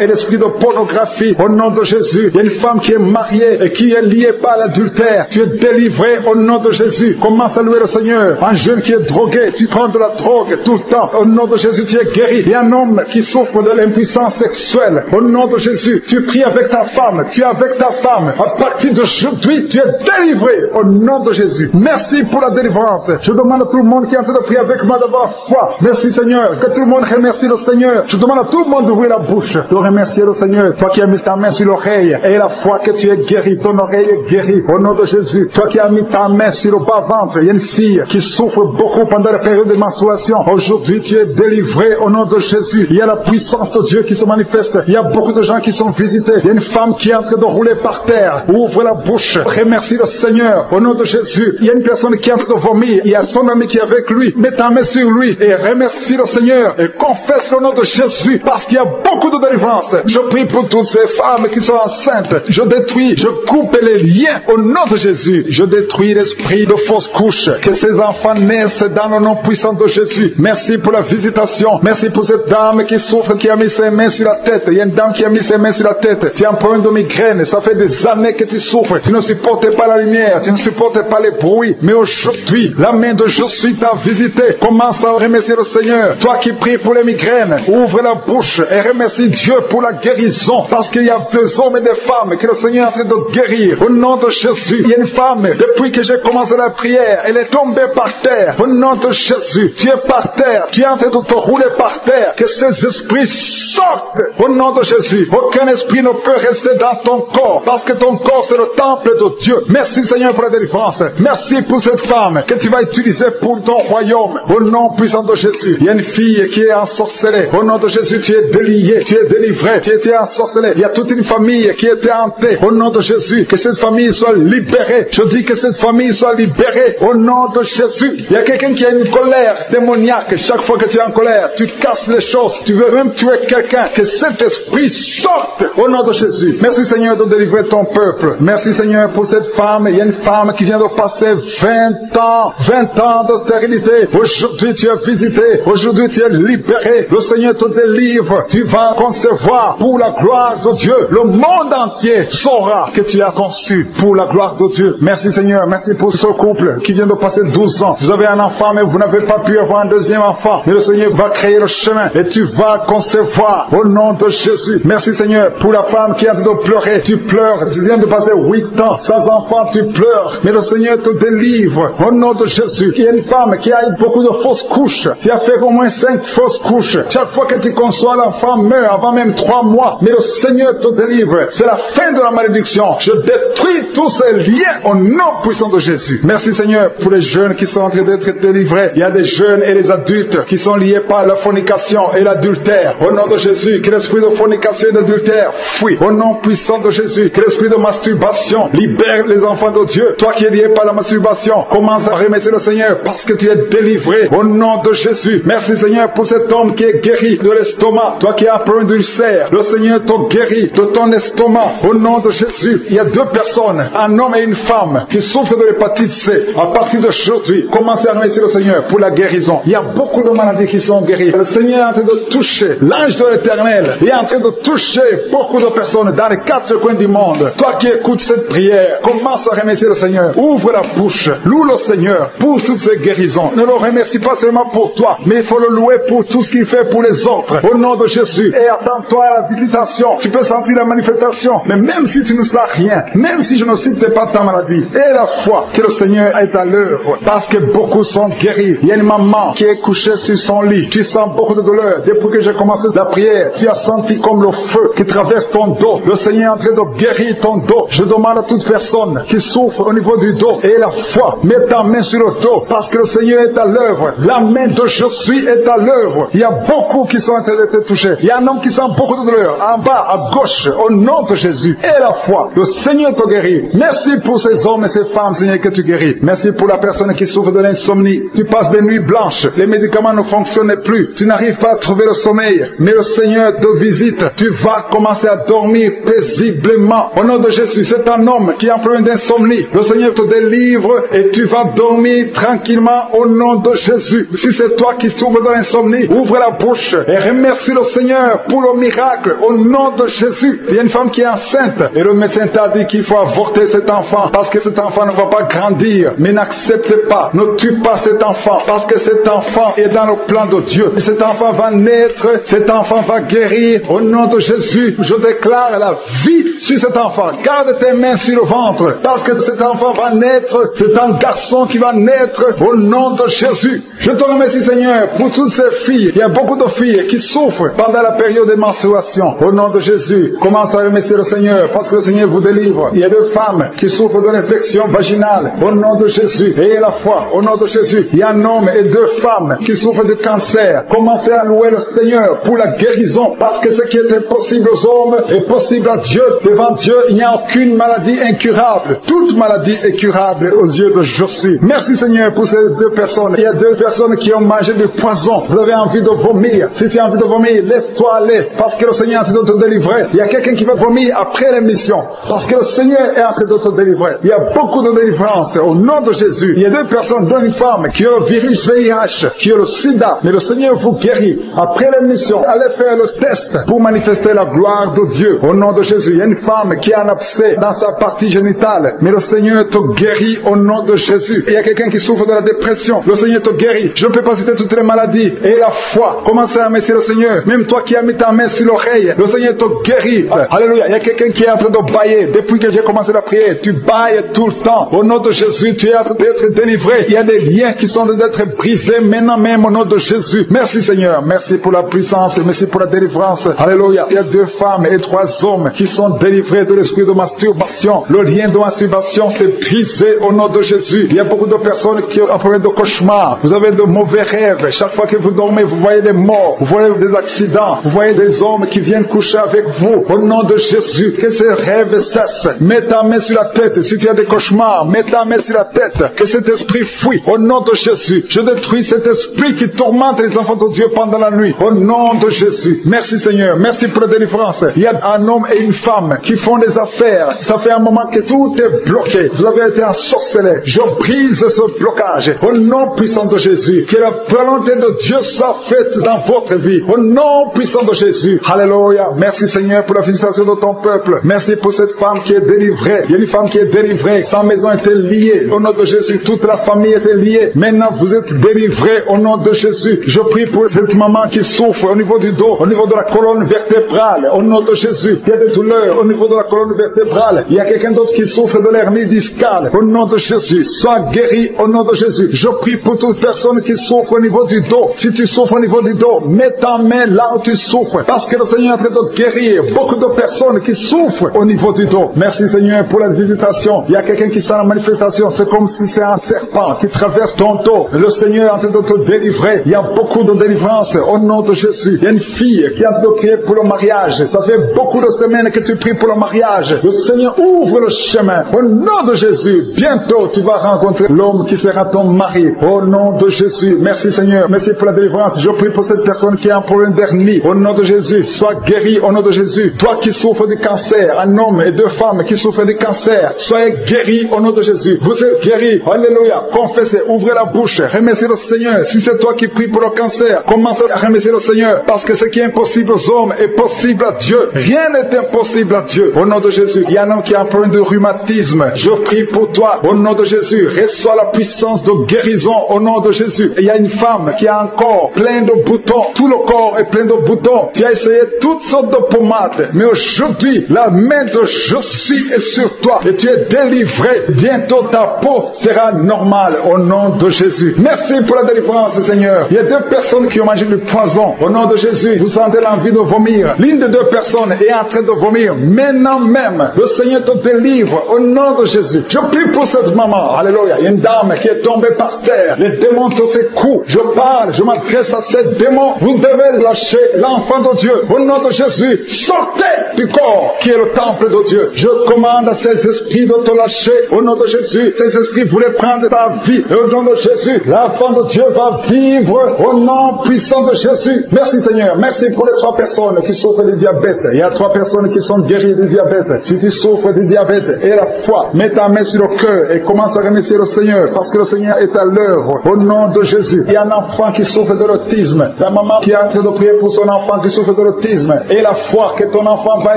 et l'esprit de pornographie. Au nom de Jésus. Il y a une femme qui est mariée et qui est liée par l'adultère. Tu es délivré au nom de Jésus. Commence à louer le Seigneur. Un jeune qui est drogué, tu prends de la drogue tout le temps. Au nom de Jésus, tu es guéri. Il y a un homme qui souffre de l'impuissance sexuelle. Au nom de Jésus, tu pries avec ta femme. Tu es avec ta femme. À partir d'aujourd'hui, tu es délivré au nom de Jésus. Merci pour la délivrance. Je demande à tout le monde qui est en train de prier avec moi d'avoir foi. Merci Seigneur. Que tout le monde remercie le Seigneur. Je demande à tout le monde d'ouvrir la bouche, de remercier le Seigneur. Toi qui as mis ta main sur l'oreille et la foi que tu es guéri. Ton oreille est guérie au nom de Jésus. Toi qui as mis ta main sur le bas-ventre. Il y a une fille qui souffre beaucoup pendant la période de menstruation. Aujourd'hui, tu es délivré libérés au nom de Jésus. Il y a la puissance de Dieu qui se manifeste. Il y a beaucoup de gens qui sont visités. Il y a une femme qui est en train de rouler par terre. Ouvre la bouche. Remercie le Seigneur au nom de Jésus. Il y a une personne qui est en train de vomir. Il y a son ami qui est avec lui. Mets ta main sur lui et remercie le Seigneur et confesse le nom de Jésus parce qu'il y a beaucoup de délivrance. Je prie pour toutes ces femmes qui sont enceintes. Je détruis, je coupe les liens au nom de Jésus. Je détruis l'esprit de fausse couche. Que ces enfants naissent dans le nom puissant de Jésus. Merci pour la visitation. Merci pour cette dame qui souffre, qui a mis ses mains sur la tête. Il y a une dame qui a mis ses mains sur la tête. Tu as un problème de migraine. Ça fait des années que tu souffres. Tu ne supportes pas la lumière. Tu ne supportes pas les bruits. Mais aujourd'hui, la main de Je suis t'a visité. Commence à remercier le Seigneur. Toi qui pries pour les migraines, ouvre la bouche et remercie Dieu pour la guérison. Parce qu'il y a des hommes et des femmes que le Seigneur est en train de guérir. Au nom de Jésus, il y a une femme, depuis que j'ai commencé la prière, elle est tombée par terre. Au nom de Jésus, tu es par terre. Tu es en train de te rouler par terre. Que ces esprits sortent. Au nom de Jésus, aucun esprit ne peut rester dans ton corps. Parce que ton corps, c'est le temple de Dieu. Merci Seigneur pour la délivrance. Merci pour cette femme que tu vas utiliser pour ton royaume. Au nom puissant de Jésus, il y a une fille qui est ensorcelée. Au nom de Jésus, tu es délié, tu es délivré, tu étais ensorcelé. Il y a toute une famille qui était hantée. Au nom de Jésus, que cette famille soit libérée. Je dis que cette famille soit libérée. Au nom de Jésus, il y a quelqu'un qui a une colère démoniaque. Chaque fois que tu es en colère, tu casses les choses. Tu veux même tuer quelqu'un. Que cet esprit sorte. Au nom de Jésus. Merci Seigneur de délivrer ton peuple. Merci Seigneur pour cette femme. Il y a une femme qui vient de passer 20 ans de stérilité. Aujourd'hui tu es visité. Aujourd'hui tu es libéré. Le Seigneur te délivre. Tu vas concevoir pour la gloire de Dieu. Le monde entier saura que tu as conçu pour la gloire de Dieu. Merci Seigneur. Merci pour ce couple qui vient de passer 12 ans. Vous avez un enfant mais vous n'avez pas pu avoir un deuxième enfant. Mais le Seigneur va créer le chemin et tu vas concevoir au nom de Jésus. Merci Seigneur pour la femme qui est en train de pleurer. Tu pleures. Tu viens de passer 8 ans sans enfant. Tu pleures. Mais le Seigneur te délivre au nom de Jésus. Il y a une femme qui a eu beaucoup de fausses couches. Tu as fait au moins 5 fausses couches. Chaque fois que tu conçois, l'enfant meurt avant même 3 mois. Mais le Seigneur te délivre. C'est la fin de la malédiction. Je détruis tous ces liens au nom puissant de Jésus. Merci Seigneur pour les jeunes qui sont en train d'être délivrés. Il y a des jeunes et des adultes qui sont liés par la fornication et l'adultère. Au nom de Jésus, que l'esprit de fornication et d'adultère fuit. Au nom puissant de Jésus, que l'esprit de masturbation libère les enfants de Dieu. Toi qui es lié par la masturbation, commence à remercier le Seigneur parce que tu es délivré. Au nom de Jésus. Merci Seigneur pour cet homme qui est guéri de l'estomac. Toi qui as un problème d'ulcère, le Seigneur te guérit de ton estomac. Au nom de Jésus, il y a 2 personnes, un homme et une femme, qui souffrent de l'hépatite C. À partir d'aujourd'hui, commencez à remercier le Seigneur pour la guérison. Il y a beaucoup de maladies qui sont guéries. Le Seigneur est en train de toucher l'ange de l'Éternel. Il est en train de toucher beaucoup de personnes dans les 4 coins du monde. Toi qui écoutes cette prière, commence à remercier le Seigneur. Ouvre la bouche. Loue le Seigneur pour toutes ces guérisons. Ne le remercie pas seulement pour toi, mais il faut le louer pour tout ce qu'il fait pour les autres. Au nom de Jésus. Et attends-toi à la visitation. Tu peux sentir la manifestation. Mais même si tu ne sens rien, même si je ne cite pas ta maladie, et la foi que le Seigneur est à l'œuvre. Parce que beaucoup sont guéris. Il y a une maman qui est couchée sur son lit. Tu sens beaucoup de douleur. Depuis que j'ai commencé la prière, tu as senti comme le feu qui traverse ton dos. Le Seigneur est en train de guérir ton dos. Je demande à toute personne qui souffre au niveau du dos et la foi, mets ta main sur le dos parce que le Seigneur est à l'œuvre. La main de Je suis est à l'œuvre. Il y a beaucoup qui sont en train d'être touchés. Il y a un homme qui sent beaucoup de douleur. En bas, à gauche, au nom de Jésus. Et la foi. Le Seigneur te guérit. Merci pour ces hommes et ces femmes, Seigneur, que tu guéris. Merci pour la personne qui souffre de l'insomnie. Tu passes des nuits blanches. Les médicaments ne fonctionnent plus. Tu n'arrives pas à trouver le sommeil. Mais le Seigneur te visite. Tu vas commencer à dormir paisiblement. Au nom de Jésus, c'est un homme qui a un problème d'insomnie. Le Seigneur te délivre et tu vas dormir tranquillement au nom de Jésus. Si c'est toi qui souffres de l'insomnie, ouvre la bouche et remercie le Seigneur pour le miracle au nom de Jésus. Il y a une femme qui est enceinte et le médecin t'a dit qu'il faut avorter cet enfant parce que cet enfant ne va pas grandir. Mais n'accepte pas, ne tue pas cet enfant parce que cet enfant est dans le plan de Dieu. Et cet enfant va naître, cet enfant va guérir au nom de Jésus. Je déclare la vie sur cet enfant. Garde tes mains sur le ventre parce que cet enfant va naître. C'est un garçon qui va naître au nom de Jésus. Je te remercie Seigneur pour toutes ces filles. Il y a beaucoup de filles qui souffrent pendant la période de menstruation. Au nom de Jésus, commence à remercier le Seigneur parce que le Seigneur vous délivre. Il y a 2 femmes qui souffrent de l'infection vaginale. Au nom de Jésus, ayez la foi. Au nom de Jésus, il y a un homme et 2 femmes qui souffrent de cancer. Commencez à louer le Seigneur pour la guérison, parce que ce qui est impossible aux hommes est possible à Dieu. Devant Dieu, il n'y a aucune maladie incurable. Toute maladie est curable aux yeux de Jésus. Merci Seigneur pour ces deux personnes. Il y a deux personnes qui ont mangé du poison. Vous avez envie de vomir. Si tu as envie de vomir, laisse-toi aller, parce que le Seigneur est en train de te délivrer. Il y a quelqu'un qui va vomir après l'émission, parce que le Seigneur est en train de te délivrer. Il y a beaucoup de délivrance au nom de Jésus. Il y a deux personnes, dont une femme qui a le virus VIH, qui a le sida, mais le Seigneur vous guérit. Après l'émission, allez faire le test pour manifester la gloire de Dieu au nom de Jésus. Il y a une femme qui a un abcès dans sa partie génitale, mais le Seigneur te guérit au nom de Jésus. Il y a quelqu'un qui souffre de la dépression, le Seigneur te guérit. Je ne peux pas citer toutes les maladies. Et la foi, commencez à remercier le Seigneur. Même toi qui as mis ta main sur l'oreille, le Seigneur te guérit. Alléluia. Il y a quelqu'un qui est en train de bailler. Depuis que j'ai commencé la prière, tu bailles tout le temps. Au nom de Jésus, tu es en train d'être délivré. Il y a des liens qui sont en train d'être brisés maintenant même au nom de Jésus. Merci Seigneur. Merci pour la puissance. Merci pour la délivrance. Alléluia. Il y a 2 femmes et 3 hommes qui sont délivrés de l'esprit de masturbation. Le lien de masturbation s'est brisé au nom de Jésus. Il y a beaucoup de personnes qui ont un problème de cauchemar. Vous avez de mauvais rêves. Chaque fois que vous dormez, vous voyez des morts. Vous voyez des accidents. Vous voyez des hommes qui viennent coucher avec vous. Au nom de Jésus, que ces rêves cessent. Mets ta main sur la tête. Si tu as des cauchemars, mets ta main sur la tête. Que cet esprit fuit. Au nom de Jésus, je détruis cet esprit qui tourmente les enfants de Dieu pendant la nuit. Au nom de Jésus. Merci Seigneur. Merci pour la délivrance. Il y a un homme et une femme qui font des affaires. Ça fait un moment que tout est bloqué. Vous avez été ensorcelé. Je brise ce blocage. Au nom puissant de Jésus. Que la volonté de Dieu soit faite dans votre vie. Au nom puissant de Jésus. Alléluia. Merci Seigneur pour la visitation de ton peuple. Merci pour cette femme qui est délivrée. Il y a une femme qui est délivrée. Sa maison était liée. Au nom de Jésus, toute la famille était liée. Maintenant, vous êtes délivrés au nom de Jésus. Je prie pour cette maman qui souffre au niveau du dos, au niveau de la colonne vertébrale. Au nom de Jésus, il y a des douleurs au niveau de la colonne vertébrale. Il y a quelqu'un d'autre qui souffre de l'hernie discale. Au nom de Jésus, sois guéri au nom de Jésus. Je prie pour toute personne qui souffre au niveau du dos. Si tu souffres au niveau du dos, mets ta main là où tu souffres. Parce que le Seigneur est en train de guérir beaucoup de personnes qui souffrent au niveau du dos. Merci Seigneur pour la visitation. Il y a quelqu'un qui sent la manifestation. C'est comme si c'est un serpent qui traverse ton dos. Le Seigneur est en train de te délivrer. Il y a beaucoup de délivrance au nom de Jésus. Il y a une fille qui est en train de prier pour le mariage. Ça fait beaucoup de semaines que tu pries pour le mariage. Le Seigneur ouvre le chemin. Au nom de Jésus, bientôt tu vas rencontrer l'homme qui sera ton mari. Au nom de Jésus. Merci Seigneur. Merci pour la délivrance. Je prie pour cette personne qui a un problème d'hernie. Au nom de Jésus, sois guéri au nom de Jésus. Toi qui souffres du cancer, un homme et 2 femmes qui souffrent du cancer, soyez guéris au nom de Jésus. Vous êtes guéris. Alléluia. Confessez, ouvrez la bouche, remerciez le Seigneur. Si c'est toi qui pries pour le cancer, commence à remercier le Seigneur. Parce que ce qui est impossible aux hommes est possible à Dieu. Rien n'est impossible à Dieu. Au nom de Jésus, il y a un homme qui a un problème de rhumatisme. Je prie pour toi. Au nom de Jésus, reçois la puissance de guérison au nom de Jésus. Il y a une femme qui a un corps plein de boutons. Tout le corps est plein de boutons. Tu as essayé toutes sortes de pommades. Mais aujourd'hui, la main de Jésus est sur toi. Et tu es délivré. Bientôt ta peau sera normale au nom de Jésus. Merci pour la délivrance, Seigneur. Il y a 2 personnes qui ont mangé du poison. Au nom de Jésus, vous sentez l'envie de vomir. L'une des 2 personnes est en train de vomir. Maintenant même, le Seigneur te délivre au nom de Jésus. Je prie pour cette maman. Alléluia. Il y a une dame qui est tombée par terre. Les démons te secouent. Je parle, je m'adresse à ces démons. Vous devez lâcher l'enfant de Dieu. Au nom de Jésus, sortez du corps qui est le temple de Dieu. Je commande à ces esprits de te lâcher. Au nom de Jésus, ces esprits voulaient prendre ta vie. Au nom de Jésus, l'enfant de Dieu va vivre au nom puissant de Jésus. Merci Seigneur. Merci pour les 3 personnes qui souffrent du diabète. Il y a 3 personnes qui sont guéries du diabète. Si tu souffres du diabète et la foi, mets ta main sur le cœur et commence à remercier le Seigneur parce que le Seigneur est à l'œuvre. Au nom de Jésus, il y a un enfant qui souffre de l'autisme. La maman qui est en train de prier pour son enfant qui souffre de l'autisme et la foi que ton enfant va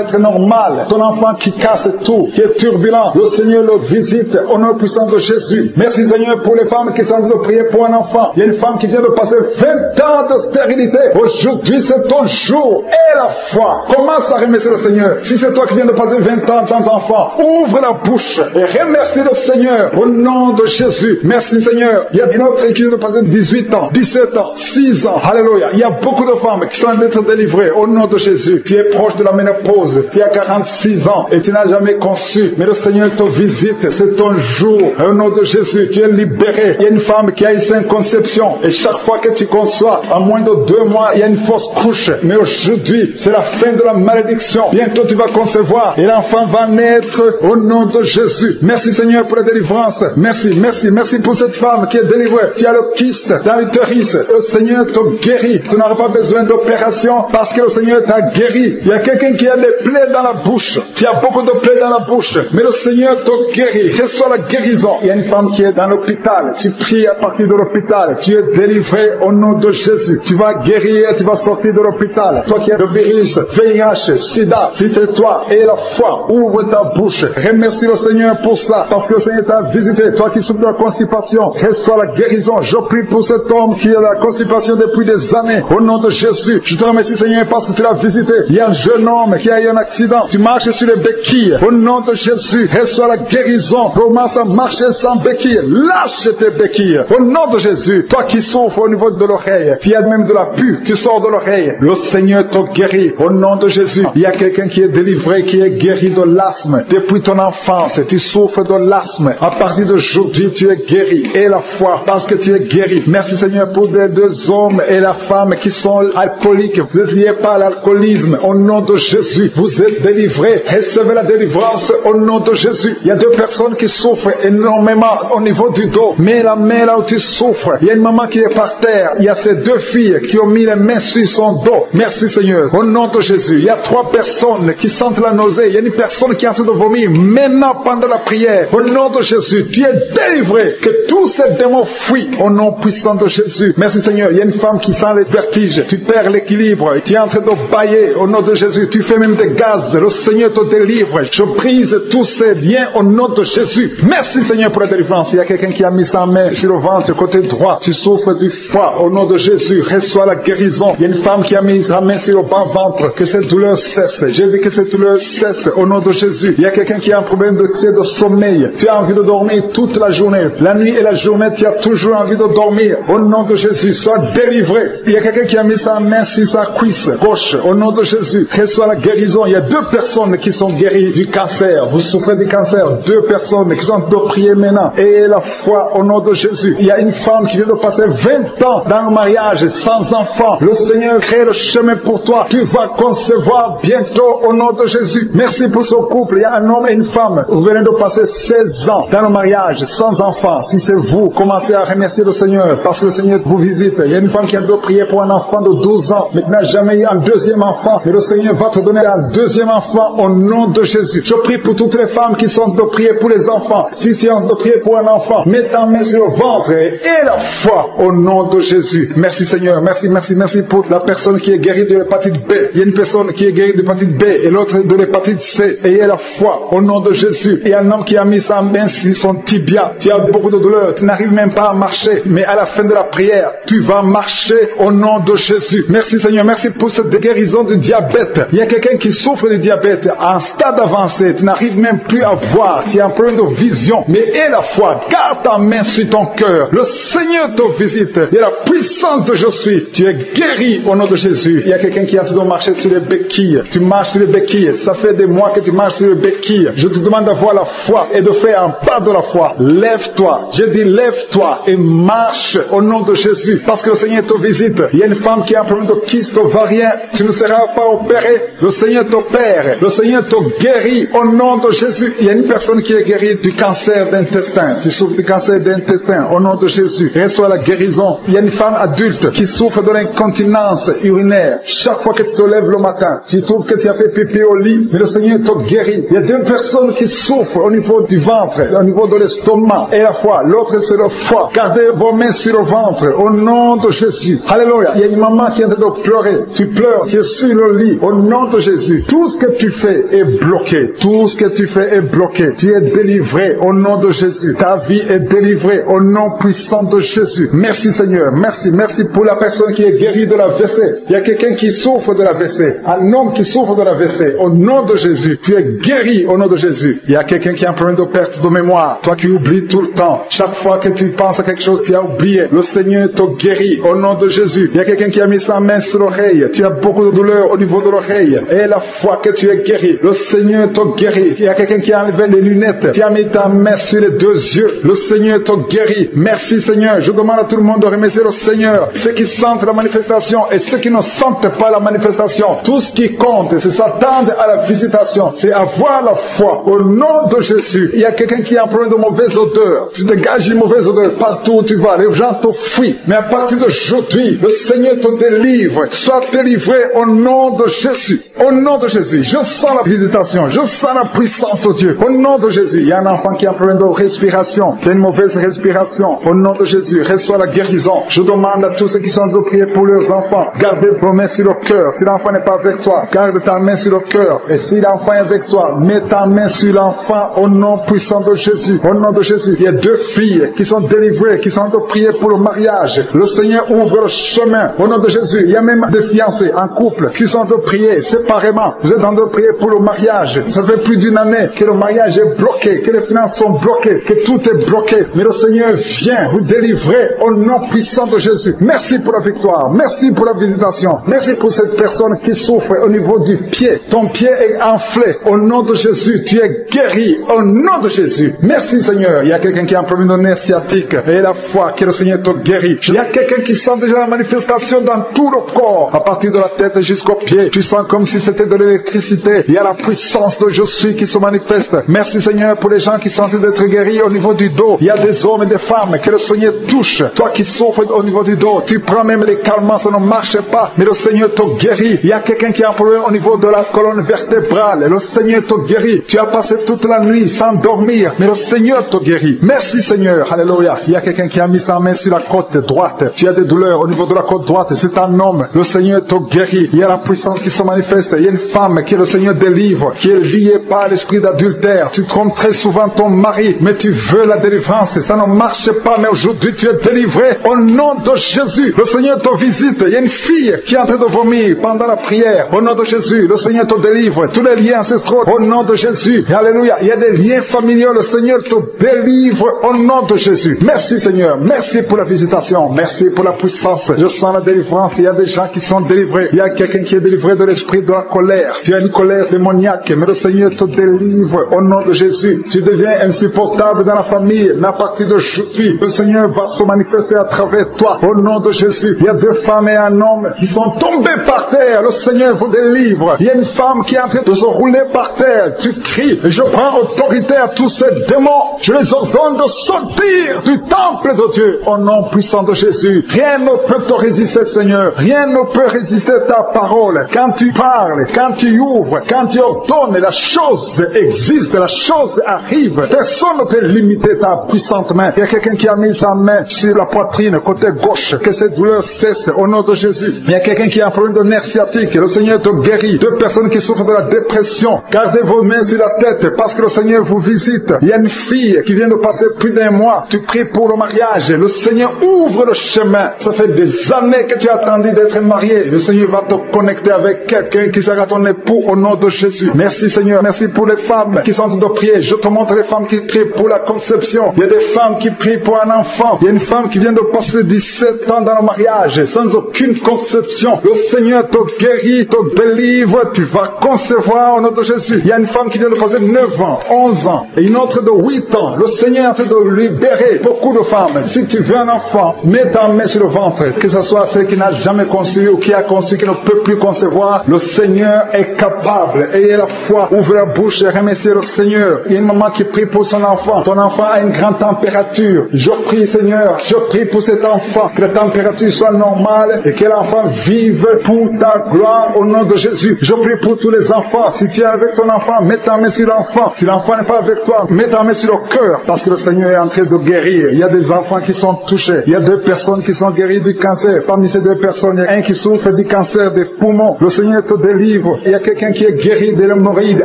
être normal. Ton enfant qui casse tout, qui est turbulent, le Seigneur le visite au nom puissant de Jésus. Merci Seigneur pour les femmes qui sont en train de prier pour un enfant. Il y a une femme qui vient de passer 20 ans de stérilité. Aujourd'hui c'est ton jour et la foi. Commence à remercier le Seigneur. Si c'est toi qui viens de passer 20 ans sans enfant, ouvre la bouche et remercie le Seigneur au nom de Jésus. Merci Seigneur. Il y a une autre qui vient de passer 18 ans, 17 ans, 6 ans. Alléluia. Il y a beaucoup de femmes qui sont en train d'être délivrées au nom de Jésus. Tu es proche de la ménopause. Tu as 46 ans et tu n'as jamais conçu. Mais le Seigneur te visite. C'est ton jour. Au nom de Jésus, tu es libéré. Il y a une femme qui a eu 5 conceptions. Et chaque fois que tu conçois, soit, en moins de 2 mois, il y a une fausse couche. Mais aujourd'hui, c'est la fin de la malédiction. Bientôt, tu vas concevoir et l'enfant va naître au nom de Jésus. Merci Seigneur pour la délivrance. Merci, merci, merci pour cette femme qui est délivrée. Tu as le kyste dans l'utérus. Le Seigneur te guérit. Tu n'auras pas besoin d'opération parce que le Seigneur t'a guéri. Il y a quelqu'un qui a des plaies dans la bouche. Tu as beaucoup de plaies dans la bouche. Mais le Seigneur te guérit. Reçois la guérison. Il y a une femme qui est dans l'hôpital. Tu pries à partir de l'hôpital. Tu es délivré au nom de Jésus. Tu vas guérir. Tu vas sortir de l'hôpital. Toi qui as le virus, VIH, SIDA, si c'est toi et la foi, ouvre ta bouche. Remercie le Seigneur pour ça. Parce que le Seigneur t'a visité. Toi qui souffres de la constipation, reçois la guérison. Je prie pour cet homme qui a la constipation depuis des années. Au nom de Jésus, je te remercie Seigneur parce que tu l'as visité. Il y a un jeune homme qui a eu un accident. Tu marches sur les béquilles. Au nom de Jésus, reçois la guérison. Commence à marcher sans béquilles. Lâche tes béquilles. Au nom de Jésus, toi qui souffres au niveau de l'oreille, tu as même de la pus qui sort de l'oreille. Le Seigneur te guérit. Au nom de Jésus, il y a quelqu'un qui est délivré, qui est guéri de l'asthme. Depuis ton enfance, tu souffres de l'asthme. À partir d'aujourd'hui, tu es guéri. Et la foi, parce que tu es guéri. Merci Seigneur pour les 2 hommes et la femme qui sont alcooliques. Vous êtes liés par l'alcoolisme. Au nom de Jésus, vous êtes délivrés. Recevez la délivrance au nom de Jésus. Il y a 2 personnes qui souffrent énormément au niveau du dos. Mais la main là où tu souffres, il y a une maman qui est par terre. Il y a ces 2 filles qui ont mis les mains sur son dos. Merci Seigneur. Au nom de Jésus, il y a 3 personnes qui sentent la nausée. Il y a une personne qui est en train de vomir maintenant pendant la prière. Au nom de Jésus, tu es délivré. Que tous ces démons fuient au nom puissant de Jésus. Merci Seigneur. Il y a une femme qui sent les vertiges. Tu perds l'équilibre. Tu es en train de bailler au nom de Jésus. Tu fais même des gaz. Le Seigneur te délivre. Je brise tous ces liens au nom de Jésus. Merci Seigneur pour la délivrance. Il y a quelqu'un qui a mis sa main sur le ventre, côté droit. Tu souffres du foie. Au nom de Jésus, reçois la guérison. Il y a une femme qui a mis sa main sur le bas-ventre. Que cette douleur cesse. J'ai dit que cette douleur cesse au nom de Jésus. Il y a quelqu'un qui a un problème de sommeil. Tu as envie de dormir toute la journée. La nuit et la journée, tu as toujours envie de dormir. Au nom de Jésus, sois délivré. Il y a quelqu'un qui a mis sa main sur sa cuisse gauche. Au nom de Jésus, reçois la guérison. Il y a 2 personnes qui sont guéries du cancer. Vous souffrez du cancer. 2 personnes qui sont de prier maintenant. Et la foi au nom de Jésus. Il y a une femme qui vient de passer 20 ans dans le mariage sans enfant. Le Seigneur crée le chemin pour toi. Tu vas concevoir bientôt au nom de Jésus. Merci pour ce couple. Il y a un homme et une femme. Vous venez de passer 16 ans dans le mariage sans enfant. Si c'est vous, commencez à remercier le Seigneur parce que le Seigneur vous visite. Il y a une femme qui a de prier pour un enfant de 12 ans mais qui n'a jamais eu un 2e enfant. Et le Seigneur va te donner un 2e enfant au nom de Jésus. Je prie pour toutes les femmes qui sont de prier pour les enfants. Si tu es de prier pour un enfant, mets ta main sur le ventre et la foi au nom de Jésus. Merci Seigneur. Merci, merci, merci pour la personne qui est guérie de l'hépatite B. Il y a une personne qui est guérie de l'hépatite B et l'autre de l'hépatite C. Ayez la foi au nom de Jésus. Il y a un homme qui a mis sa main sur son tibia. Tu as beaucoup de douleur. Tu n'arrives même pas à marcher. Mais à la fin de la prière, tu vas marcher au nom de Jésus. Merci Seigneur. Merci pour cette guérison du diabète. Il y a quelqu'un qui souffre du diabète à un stade avancé. Tu n'arrives même plus à voir. Tu as un problème de vision. Mais aie la foi. Garde ta main sur ton cœur. Le Seigneur te visite. Il y a la puissance de je suis. Tu es guéri au nom de Jésus. Il y a quelqu'un qui est en train de marcher sur les béquilles. Tu marches sur les béquilles. Ça fait des mois que tu marches sur les béquilles. Je te demande d'avoir la foi et de faire un pas de la foi. Lève-toi. Je dis lève-toi et marche au nom de Jésus. Parce que le Seigneur te visite. Il y a une femme qui a un problème de kyste ovarien. Tu ne seras pas opéré. Le Seigneur t'opère. Le Seigneur te guérit au nom de Jésus. Il y a une personne qui est guérie du cancer d'intestin. Tu souffres du cancer d'intestin au nom de Jésus. Reçois la guérison. Il y a une femme adulte qui souffre de l'incontinence urinaire. Chaque fois que tu te lèves le matin, tu trouves que tu as fait pipi au lit, mais le Seigneur te guérit. Il y a 2 personnes qui souffrent au niveau du ventre, au niveau de l'estomac et la foi. L'autre c'est le foie. Gardez vos mains sur le ventre au nom de Jésus. Alléluia. Il y a une maman qui est en train de pleurer. Tu pleures, tu es sur le lit au nom de Jésus. Tout ce que tu fais est bloqué. Tout ce que tu fais est bloqué. Tu es délivré au nom de Jésus. Ta vie est délivrée au nom puissant de Jésus. Merci Seigneur. Merci. Merci pour la personne qui est guérie de la WC. Il y a quelqu'un qui souffre de la WC. Un homme qui souffre de la WC. Au nom de Jésus. Tu es guéri au nom de Jésus. Il y a quelqu'un qui a un problème de perte de mémoire. Toi qui oublies tout le temps. Chaque fois que tu penses à quelque chose, tu as oublié. Le Seigneur te guérit au nom de Jésus. Il y a quelqu'un qui a mis sa main sur l'oreille. Tu as beaucoup de douleur au niveau de l'oreille. Et la fois que tu es guéri, le Seigneur te guérit. Il y a quelqu'un qui a enlevé les lunettes. Tu as mis ta main sur les 2 yeux. Le Seigneur te guérit. Merci Seigneur. Je demande à tout le monde de remercier le Seigneur. Seigneur, ceux qui sentent la manifestation et ceux qui ne sentent pas la manifestation, tout ce qui compte, c'est s'attendre à la visitation, c'est avoir la foi au nom de Jésus. Il y a quelqu'un qui a un problème de mauvaise odeur. Tu dégages une mauvaise odeur partout où tu vas. Les gens te fuient. Mais à partir d'aujourd'hui, le Seigneur te délivre. Sois délivré au nom de Jésus. Au nom de Jésus. Je sens la visitation. Je sens la puissance de Dieu. Au nom de Jésus. Il y a un enfant qui a un problème de respiration, qui a une mauvaise respiration. Au nom de Jésus, reçois la guérison. Je demande à tous ceux qui sont de prier pour leurs enfants. Gardez vos mains sur le cœur. Si l'enfant n'est pas avec toi, garde ta main sur le cœur. Et si l'enfant est avec toi, mets ta main sur l'enfant au nom puissant de Jésus. Au nom de Jésus. Il y a 2 filles qui sont délivrées, qui sont de prier pour le mariage. Le Seigneur ouvre le chemin. Au nom de Jésus. Il y a même des fiancés en couple qui sont de prier séparément. Vous êtes en train de prier pour le mariage. Ça fait plus d'une année que le mariage est bloqué, que les finances sont bloquées, que tout est bloqué. Mais le Seigneur vient vous délivrer au nom puissant de Jésus. Merci pour la victoire. Merci pour la visitation. Merci pour cette personne qui souffre au niveau du pied. Ton pied est enflé. Au nom de Jésus, tu es guéri. Au nom de Jésus. Merci Seigneur. Il y a quelqu'un qui a un problème de nerf sciatique. Et la foi que le Seigneur te guérit. Il y a quelqu'un qui sent déjà la manifestation dans tout le corps. À partir de la tête jusqu'aux pieds. Tu sens comme si c'était de l'électricité. Il y a la puissance de je suis qui se manifeste. Merci Seigneur pour les gens qui sont en train d'être guéris au niveau du dos. Il y a des hommes et des femmes que le Seigneur touche. Toi qui souffres au niveau du dos. Tu prends même les calmants, ça ne marche pas. Mais le Seigneur te guérit. Il y a quelqu'un qui a un problème au niveau de la colonne vertébrale. Le Seigneur te guérit. Tu as passé toute la nuit sans dormir. Mais le Seigneur te guérit. Merci Seigneur. Alléluia. Il y a quelqu'un qui a mis sa main sur la côte droite. Tu as des douleurs au niveau de la côte droite. C'est un homme. Le Seigneur te guérit. Il y a la puissance qui se manifeste. Il y a une femme que le Seigneur délivre, qui est liée par l'esprit d'adultère. Tu trompes très souvent ton mari, mais tu veux la délivrance. Ça ne marche pas, mais aujourd'hui tu es délivré au nom de Jésus. Le Seigneur te visite. Il y a une fille qui est en train de vomir pendant la prière. Au nom de Jésus, le Seigneur te délivre. Tous les liens ancestraux, au nom de Jésus. Alléluia. Il y a des liens familiaux. Le Seigneur te délivre au nom de Jésus. Merci Seigneur. Merci pour la visitation. Merci pour la puissance. Je sens la délivrance. Il y a des gens qui sont délivrés. Il y a quelqu'un qui est délivré de l'esprit de la colère. Tu as une colère démoniaque, mais le Seigneur te délivre au nom de Jésus. Tu deviens insupportable dans la famille, mais à partir d'aujourd'hui, le Seigneur va se manifester à travers toi au nom de Jésus. Il y a 2 femmes et un homme qui sont tombés par terre. Le Seigneur vous délivre. Il y a une femme qui est en train de se rouler par terre. Tu cries, et je prends autorité à tous ces démons. Je les ordonne de sortir du temple de Dieu au nom puissant de Jésus. Rien ne peut te résister, Seigneur. Rien ne peut résister à ta parole. Quand tu parles, quand tu ouvres, quand tu ordonnes, la chose existe, la chose arrive. Personne ne peut limiter ta puissante main. Il y a quelqu'un qui a mis sa main sur la poitrine, côté gauche, que cette douleur cesse au nom de Jésus. Il y a quelqu'un qui a un problème de nerf sciatique. Le Seigneur te guérit. 2 personnes qui souffrent de la dépression. Gardez vos mains sur la tête parce que le Seigneur vous visite. Il y a une fille qui vient de passer plus d'1 mois. Tu pries pour le mariage. Le Seigneur ouvre le chemin. Ça fait des années que tu as attendu d'être marié. Le Seigneur va te connecter avec quelqu'un qui sera ton époux au nom de Jésus. Merci Seigneur. Merci pour les femmes qui sont en train de prier. Je te montre les femmes qui prient pour la conception. Il y a des femmes qui prient pour un enfant. Il y a une femme qui vient de passer 17 ans dans le mariage sans aucune conception. Le Seigneur te guérit, te délivre. Tu vas concevoir au nom de Jésus. Il y a une femme qui vient de passer 9 ans, 11 ans et une autre de 8 ans. Le Seigneur est en train de libérer beaucoup de femmes. Si tu veux un enfant, mets ta main sur le ventre. Que ce soit celle qui n'a jamais conçu ou qui a conçu, qui ne peut plus concevoir. Le Seigneur est capable. Ayez la foi. Ouvre la bouche et remerciez le Seigneur. Il y a une maman qui prie pour son enfant. Ton enfant a une grande température. Je prie Seigneur, je prie pour cet enfant. Que la température soit normale et que l'enfant vive pour ta gloire au nom de Jésus. Je prie pour tous les enfants. Si tu es avec ton enfant, mets ta main sur l'enfant. Si l'enfant n'est pas avec toi, mets ta main sur le cœur. Parce que le Seigneur est en train de guérir. Il y a des enfants qui sont touchés. Il y a 2 personnes qui sont guéries du cancer. Parmi ces 2 personnes, il y a un qui souffre du cancer des poumons. Le Seigneur te délivre. Il y a quelqu'un qui est guéri de l'hémorroïde.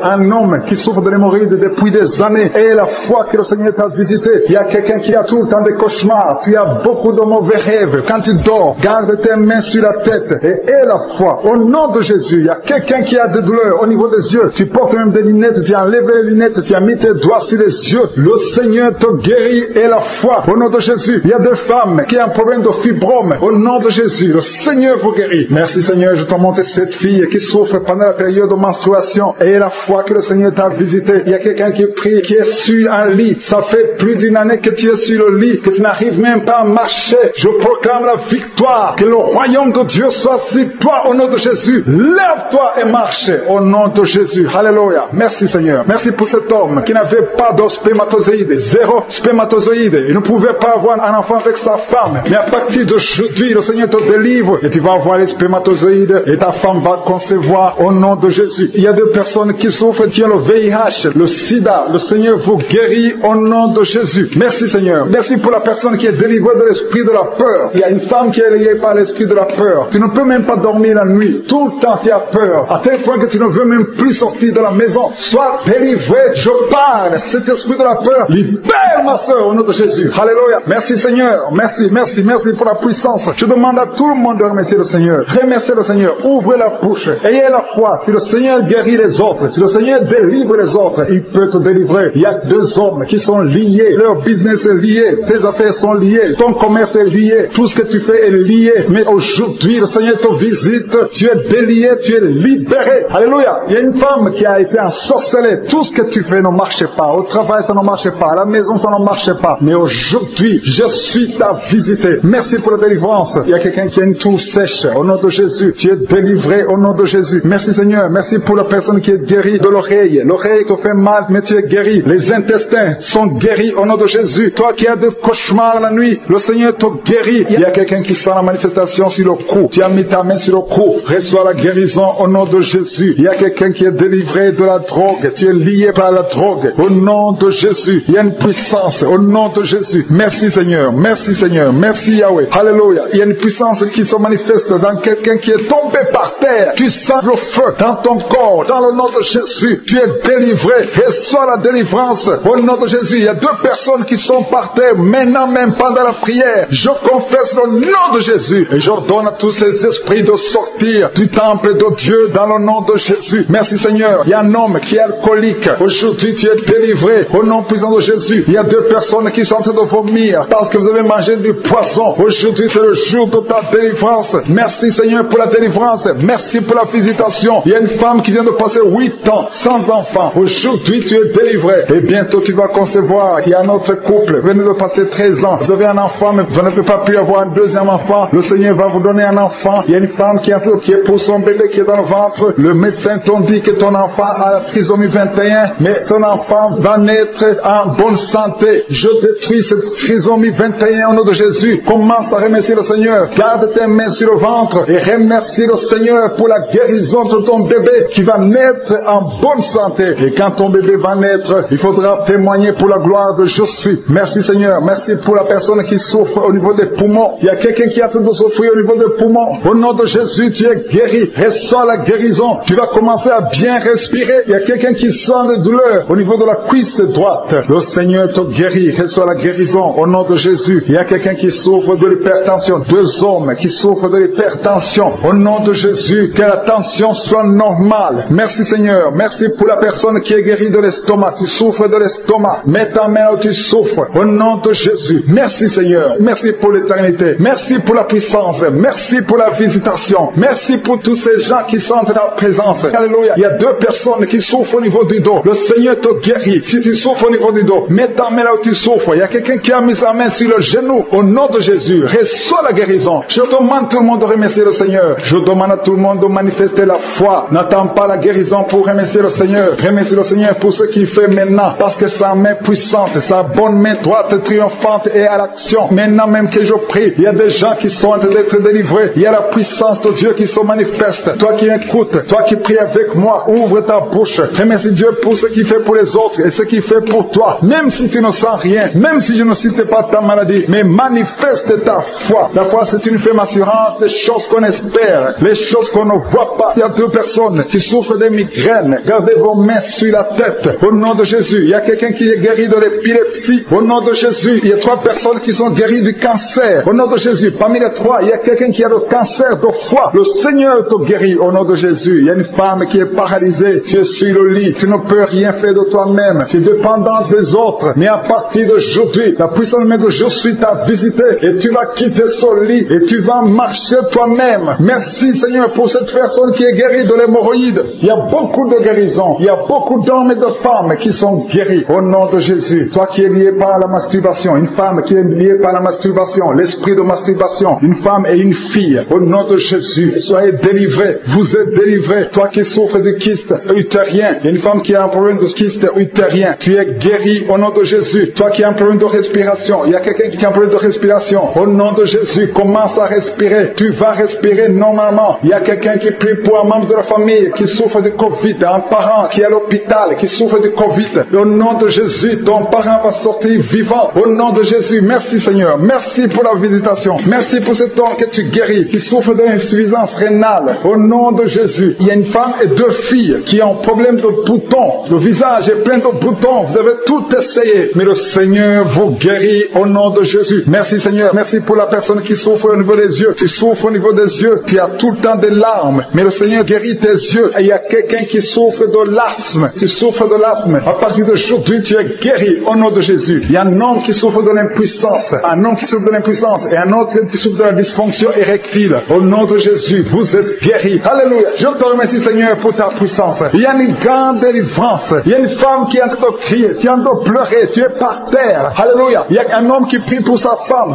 Un homme qui souffre de l'hémorroïde depuis des années. Et la foi que le Seigneur t'a visité. Il y a quelqu'un qui a tout le temps des cauchemars. Tu as beaucoup de mauvais rêves. Quand tu dors, garde tes mains sur la tête. Et aie la foi. Au nom de Jésus, il y a quelqu'un qui a des douleurs au niveau des yeux. Tu portes même des lunettes. Tu as enlevé les lunettes. Tu as mis tes doigts sur les yeux. Le Seigneur te guérit. Et la foi. Au nom de Jésus, il y a des femmes qui ont un problème de fibrome. Au nom de Jésus, le Seigneur vous guérit. Merci Seigneur, je te montre cette fille qui souffre pendant la période de menstruation. Et la foi que le Seigneur t'a visité. Il y a quelqu'un qui prie, qui est sur un lit. Ça fait plus d'1 année que tu es sur le lit, que tu n'arrives même pas à marcher. Je proclame la victoire. Que le royaume de Dieu soit sur toi au nom de Jésus. Lève-toi et marche au nom de Jésus. Alléluia. Merci Seigneur. Merci pour cet homme qui n'avait pas de spermatozoïdes, zéro spermatozoïde. Il ne pouvait pas avoir un enfant avec sa femme. Mais à partir d'aujourd'hui, le Seigneur te délivre et tu vas avoir les spermatozoïdes et ta femme va concevoir au nom de Jésus. Il y a des personnes qui souffrent, qui ont le VIH, le sida. Le Seigneur vous guérit au nom de Jésus. Merci Seigneur. Merci pour la personne qui est délivrée de l'esprit de la peur. Il y a une femme qui est liée par l'esprit de la peur. Tu ne peux même pas dormir la nuit. Tout le temps tu as peur. À tel point que tu ne veux même plus sortir de la maison. Sois délivré. Je parle. Cet esprit de la peur, libère ma soeur au nom de Jésus. Alléluia. Merci Seigneur. Merci pour la puissance. Je demande à tout le monde de remercier le Seigneur. Remerciez le Seigneur. Ouvrez la bouche. Ayez la foi. Si le Seigneur guérit les autres, si le Seigneur délivre les autres, il peut te délivrer. Il y a deux hommes qui sont liés. Leur business est lié. Tes affaires sont liées. Ton commerce est lié. Tout ce que tu fais est lié. Mais aujourd'hui, le Seigneur te visite. Tu es délié. Tu es libéré. Alléluia. Il y a une femme qui a été ensorcelée. Tout ce que tu fais ne marche pas. Au travail, ça ne marche pas. À la maison, ça ne marche pas. Mais aujourd'hui, je suis ta visité. Merci pour la délivrance. Il y a quelqu'un qui a une toux sèche. Au nom de Jésus, tu es délivré au nom de Jésus. Merci Seigneur. Merci pour la personne qui est guérie de l'oreille. L'oreille te fait mal, mais tu es guéri. Les intestins sont guéris au nom de Jésus. Toi qui as des cauchemars la nuit, le Seigneur te guérit. Il y a quelqu'un qui sent la manifestation sur le cou. Tu as mis ta main sur le cou. Reçois la guérison au nom de Jésus. Il y a quelqu'un qui est délivré de la drogue. Tu es lié par la drogue. Au nom de Jésus. Il y a une puissance au nom de Jésus. Merci Seigneur. Merci Seigneur. Merci Yahweh. Alléluia. Il y a une puissance qui se manifeste dans quelqu'un qui est tombé par terre. Tu sens le feu dans ton corps. Dans le nom de Jésus. Tu es délivré. Reçois la délivrance au nom de Jésus. Il y a deux personnes qui sont par terre maintenant même pendant la prière. Je confesse le nom de Jésus et j'ordonne à tous ces esprits de sortir du temple de Dieu dans le nom de Jésus. Merci Seigneur. Il y a un homme qui est alcoolique. Aujourd'hui tu es délivré au nom puissant de Jésus. Il y a deux personnes qui sont en train de vomir parce que vous avez mangé du poisson. Aujourd'hui c'est le jour de ta délivrance. Merci Seigneur pour la délivrance. Merci pour la visitation. Il y a une femme qui vient de passer 8 ans sans enfant. Aujourd'hui tu es délivré et bientôt tu vas concevoir. Il y a un autre couple, vous venez de passer 13 ans. Vous avez un enfant mais vous n'avez pas pu avoir un deuxième enfant. Le Seigneur va vous donner un enfant. Il y a une femme qui est pour son bébé qui est dans le ventre. Le médecin t'ont dit que ton enfant a la trisomie 21, mais ton enfant va naître en bonne santé. Je détruis cette trisomie 21 au nom de Jésus. Commence à remercier le Seigneur. Garde tes mains sur le ventre et remercie le Seigneur pour la guérison de ton bébé qui va naître en bonne santé. Et quand ton bébé va naître, il faudra témoigner pour la gloire de je suis. Merci Seigneur. Merci pour la personne qui souffre au niveau des poumons. Il y a quelqu'un qui a tout de souffrir au niveau des poumons. Au nom de Jésus, tu es guéri. Reçois la guérison. Tu vas commencer à bien respirer. Il y a quelqu'un qui sent des douleurs au niveau de la cuisse droite. Le Seigneur te guérit. Reçois la guérison au nom de Jésus. Il y a quelqu'un qui souffre de l'hypertension. 2 hommes qui souffrent de l'hypertension. Au nom de Jésus, que la tension soit normale. Merci Seigneur. Merci pour la personne qui est guérie de l'estomac. Tu souffres de l'estomac. Mets ta main où tu souffres. Au nom de Jésus. Merci Seigneur. Merci pour l'éternité. Merci pour la puissance. Merci pour la visitation. Merci pour tous ces gens qui sentent ta présence. Alléluia. Il y a 2 personnes qui souffrent au niveau du dos. Le Seigneur te guérit. Si tu souffres au niveau du dos, mets ta main là où tu souffres. Il y a quelqu'un qui a mis sa main sur le genou. Au nom de Jésus, reçois la guérison. Je demande à tout le monde de remercier le Seigneur. Je demande à tout le monde de manifester la foi. N'attends pas la guérison pour remercier le Seigneur. Remercie le Seigneur pour ce qu'il fait maintenant. Parce que sa main puissante, sa bonne main droite triomphante est à l'action. Maintenant même que je prie, il y a des gens qui sont en train d'être délivrés. Il y a la puissance de Dieu qui se manifeste. Toi qui écoutes, toi qui pries avec moi, ouvre ta bouche. Remercie Dieu pour ce qu'il fait pour les autres et ce qu'il fait pour toi. Même si tu ne sens rien, même si je ne cite pas ta maladie, mais manifeste ta foi. La foi, c'est une ferme assurance des choses qu'on espère, les choses qu'on ne voit pas. Il y a 2 personnes qui souffrent des migraines. Gardez vos mains sur la tête. Au nom de Jésus, il y a quelqu'un qui est guéri de l'épilepsie. Au nom de Jésus, il y a 3 personnes qui sont guéries du cancer. Au nom de Jésus, parmi les 3, il y a quelqu'un qui a le cancer de foie. Le Seigneur te guérit au nom de Jésus. Il y a une femme qui est paralysée. Tu es sur le lit. Tu ne peux rien faire de toi-même. Tu es dépendante des autres. Mais à partir d'aujourd'hui, la puissance de Dieu suis t'a visité et tu vas quitter ce lit et tu vas marcher toi-même. Merci Seigneur pour cette personne qui est guérie de l'hémorroïde. Il y a beaucoup de guérisons. Il y a beaucoup d'hommes et de femmes qui sont guéris au nom de Jésus. Toi qui es lié par la masturbation, une femme qui est liée par la masturbation, l'esprit de masturbation, une femme et une fille, au nom de Jésus, soyez délivrés, vous êtes délivrés. Toi qui souffres de kyste utérien, il y a une femme qui a un problème de kyste utérien, tu es guéri au nom de Jésus. Toi qui as un problème de respiration, il y a quelqu'un qui a un problème de respiration, au nom de Jésus, commence à respirer, tu vas respirer normalement. Il y a quelqu'un qui prie pour un membre de la famille qui souffre de Covid, un parent qui est à l'hôpital, qui souffre de Covid, au nom de Jésus, ton parent va sortir vivant, au nom de Jésus. Merci Seigneur, merci pour la visitation, merci pour cet homme que tu guéris, qui souffre de l'insuffisance rénale, au nom de Jésus. Il y a une femme et deux filles qui ont un problème de boutons, le visage est plein de boutons, vous avez tout essayé, mais le Seigneur vous guérit au nom de Jésus. Merci Seigneur, merci pour la personne qui souffre au niveau des yeux, tu souffres au niveau des yeux, tu as tout le temps des larmes, mais le Seigneur guérit tes yeux. Et il y a quelqu'un qui souffre de l'asthme, tu souffres de l'asthme, à partir d'aujourd'hui tu es guéri au nom de Jésus. Il y a un homme qui souffre de l'impuissance, un homme qui souffre de l'impuissance et un autre qui souffre de la dysfonction érectile, au nom de Jésus, vous êtes guéri. Alléluia, je te remercie Seigneur pour ta puissance. Il y a une grande délivrance, il y a une femme qui est en train de crier, tu es en train de pleurer, tu es par terre. Alléluia, il y a un homme qui prie pour sa femme